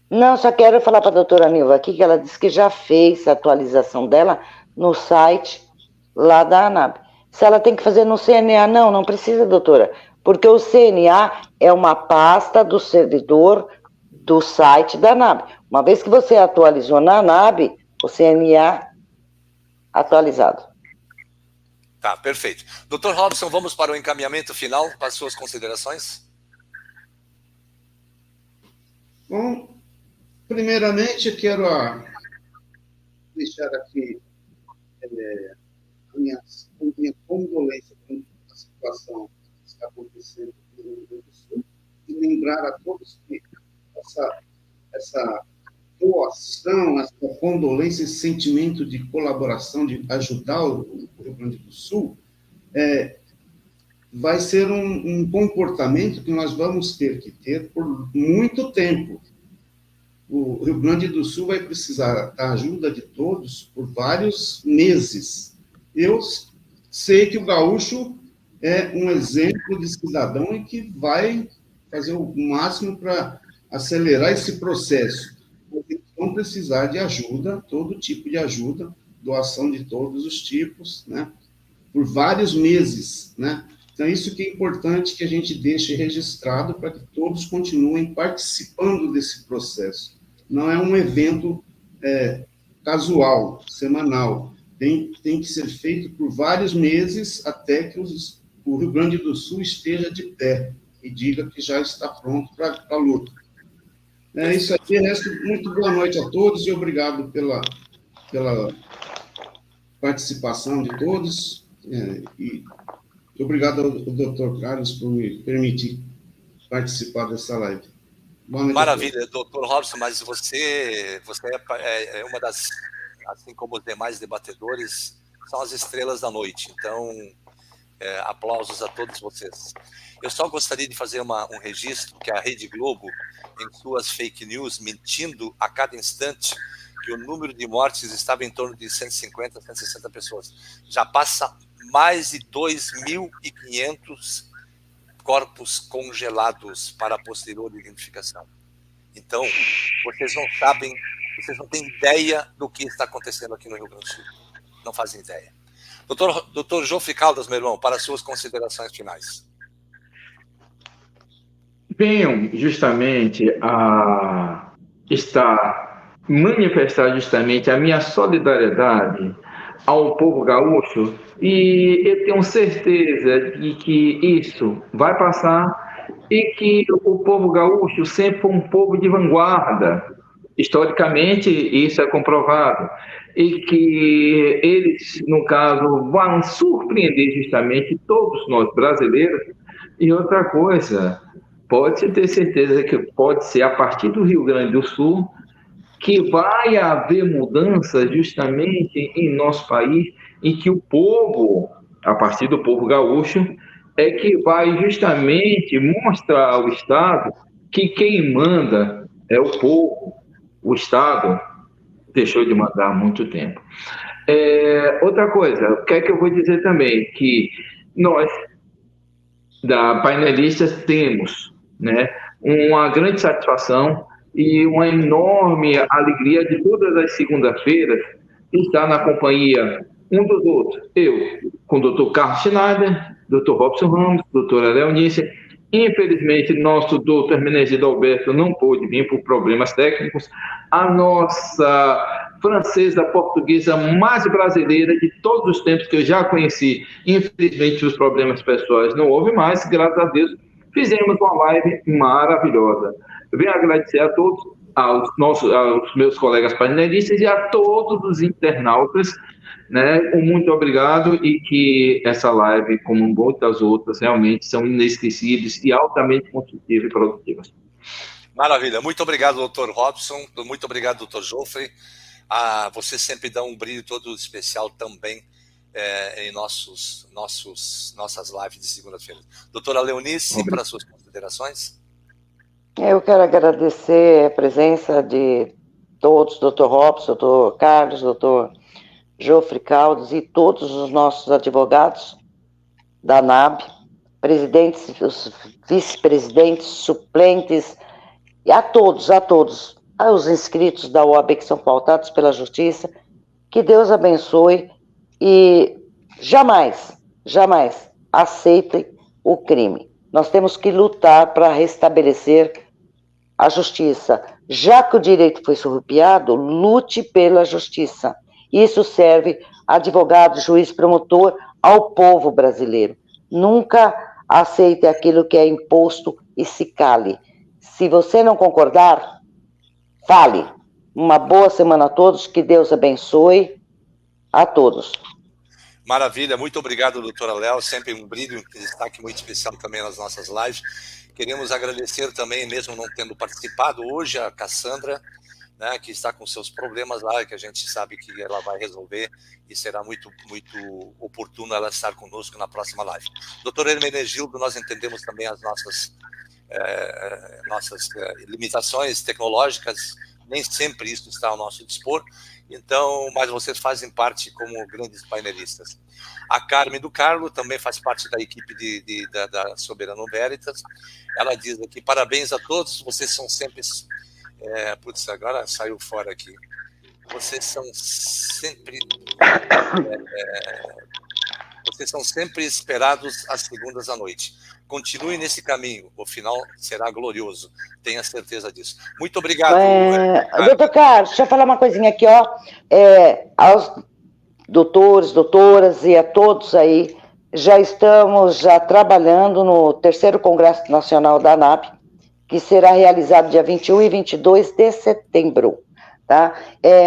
Não, só quero falar para a doutora Nilva aqui, que ela disse que já fez a atualização dela no site lá da ANAB. Se ela tem que fazer no CNA, não precisa, doutora, porque o CNA é uma pasta do servidor do site da ANAB. Uma vez que você atualizou na ANAB, o CNA atualizado. Tá, perfeito. Dr. Robson, vamos para o encaminhamento final, para as suas considerações? Bom, primeiramente, eu quero deixar aqui a minha condolência com a situação que está acontecendo no Rio Grande do Sul e lembrar a todos que essa doação, essa condolência, esse sentimento de colaboração, de ajudar o Rio Grande do Sul, vai ser um comportamento que nós vamos ter que ter por muito tempo. O Rio Grande do Sul vai precisar da ajuda de todos por vários meses. Eu sei que o gaúcho é um exemplo de cidadão e que vai fazer o máximo para acelerar esse processo. Eles vão precisar de ajuda, todo tipo de ajuda, doação de todos os tipos, né? Por vários meses, né? Então, isso que é importante que a gente deixe registrado para que todos continuem participando desse processo. Não é um evento casual, semanal. Tem que ser feito por vários meses até que o Rio Grande do Sul esteja de pé e diga que já está pronto para a luta. É isso aí. Resto, muito boa noite a todos e obrigado pela participação de todos. E obrigado ao Dr. Carlos por me permitir participar dessa live. Boa noite. Maravilha, Dr. Robson, mas você é uma das, assim como os demais debatedores, são as estrelas da noite. Então, aplausos a todos vocês. Eu só gostaria de fazer um registro que a Rede Globo, em suas fake news, mentindo a cada instante, que o número de mortes estava em torno de 150, 160 pessoas. Já passa mais de 2.500 corpos congelados para a posterior identificação. Então, vocês não sabem, vocês não têm ideia do que está acontecendo aqui no Rio Grande do Sul. Não fazem ideia. Doutor Jofre Caldas, meu irmão, para as suas considerações finais. Venham justamente manifestar justamente a minha solidariedade ao povo gaúcho, e eu tenho certeza de que isso vai passar e que o povo gaúcho sempre foi um povo de vanguarda. Historicamente, isso é comprovado. E que eles, no caso, vão surpreender justamente todos nós brasileiros. E outra coisa, pode ter certeza que pode ser a partir do Rio Grande do Sul que vai haver mudança justamente em nosso país em que o povo, a partir do povo gaúcho, é que vai justamente mostrar ao Estado que quem manda é o povo. O Estado deixou de mandar há muito tempo. Outra coisa, o que é que eu vou dizer também? Que nós, da Painelistas, temos, né, uma grande satisfação e uma enorme alegria de todas as segundas-feiras estar na companhia um dos outros. Eu, com o doutor Carlos Schneider, doutor Robson Ramos, doutora Leonice. Infelizmente, nosso doutor Hermenegildo Alberto não pôde vir por problemas técnicos. A nossa francesa portuguesa mais brasileira de todos os tempos que eu já conheci, infelizmente, os problemas pessoais não houve mais, graças a Deus, fizemos uma live maravilhosa. Eu venho agradecer a todos, aos meus colegas painelistas e a todos os internautas, né? Muito obrigado, e que essa live, como muitas outras, realmente são inesquecíveis e altamente construtivas e produtivas. Maravilha. Muito obrigado, doutor Robson. Muito obrigado, doutor Joffre. Você sempre dá um brilho todo especial também em nossas lives de segunda-feira. Doutora Leonice, para suas considerações. Eu quero agradecer a presença de todos, doutor Robson, doutor Carlos, doutor Joffre Caldas e todos os nossos advogados da ANAB, presidentes, os vice-presidentes, suplentes, e a todos, aos inscritos da OAB que são pautados pela justiça, que Deus abençoe e jamais aceitem o crime. Nós temos que lutar para restabelecer a justiça. Já que o direito foi surrupiado, lute pela justiça. Isso serve advogado, juiz, promotor, ao povo brasileiro. Nunca aceite aquilo que é imposto e se cale. Se você não concordar, fale. Uma boa semana a todos, que Deus abençoe a todos. Maravilha, muito obrigado, doutora Léo, sempre um brilho, um destaque muito especial também nas nossas lives. Queremos agradecer também, mesmo não tendo participado hoje, a Cassandra, né, que está com seus problemas lá, que a gente sabe que ela vai resolver, e será muito oportuno ela estar conosco na próxima live. Doutor Hermenegildo, nós entendemos também as nossas limitações tecnológicas, nem sempre isso está ao nosso dispor, então, mas vocês fazem parte como grandes painelistas. A Carmen do Carlo também faz parte da equipe da Soberano Veritas. Ela diz aqui: parabéns a todos, vocês são sempre... putz, agora saiu fora aqui. Vocês são sempre esperados às segundas à noite. Continue nesse caminho, o final será glorioso, tenha certeza disso. Muito obrigado. Doutor Carlos, deixa eu falar uma coisinha aqui, ó. Aos doutores, doutoras e a todos aí, já estamos trabalhando no 3º Congresso Nacional da ANAB, que será realizado dia 21 e 22 de setembro. Tá?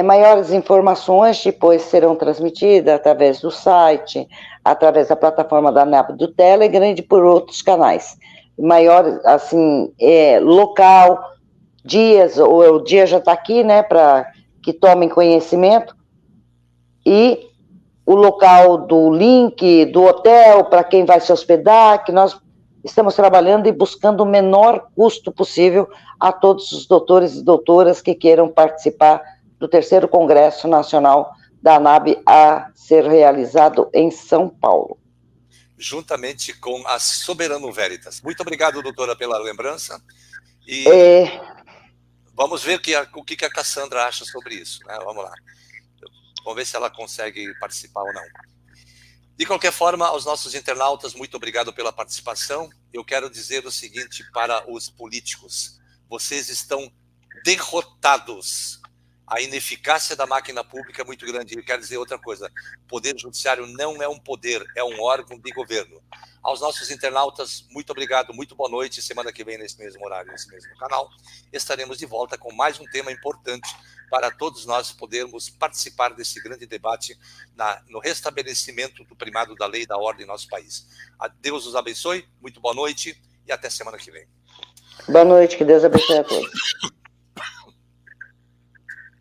Maiores informações depois serão transmitidas através do site, através da plataforma da ANAB do Telegram e por outros canais. Maior, assim, local, dias, o dia já está aqui, né, para que tomem conhecimento, e o local do link, do hotel, para quem vai se hospedar, que nós estamos trabalhando e buscando o menor custo possível a todos os doutores e doutoras que queiram participar do 3º Congresso Nacional da ANAB a ser realizado em São Paulo. Juntamente com a Soberano Veritas. Muito obrigado, doutora, pela lembrança. E vamos ver o que a Cassandra acha sobre isso, né? Vamos lá. Vamos ver se ela consegue participar ou não. De qualquer forma, aos nossos internautas, muito obrigado pela participação. Eu quero dizer o seguinte para os políticos: vocês estão derrotados. A ineficácia da máquina pública é muito grande. Eu quero dizer outra coisa: o Poder Judiciário não é um poder, é um órgão de governo. Aos nossos internautas, muito obrigado, muito boa noite. Semana que vem, nesse mesmo horário, nesse mesmo canal, estaremos de volta com mais um tema importante para todos nós podermos participar desse grande debate no restabelecimento do primado da lei e da ordem em nosso país. Deus os abençoe, muito boa noite e até semana que vem. Boa noite, que Deus abençoe a todos.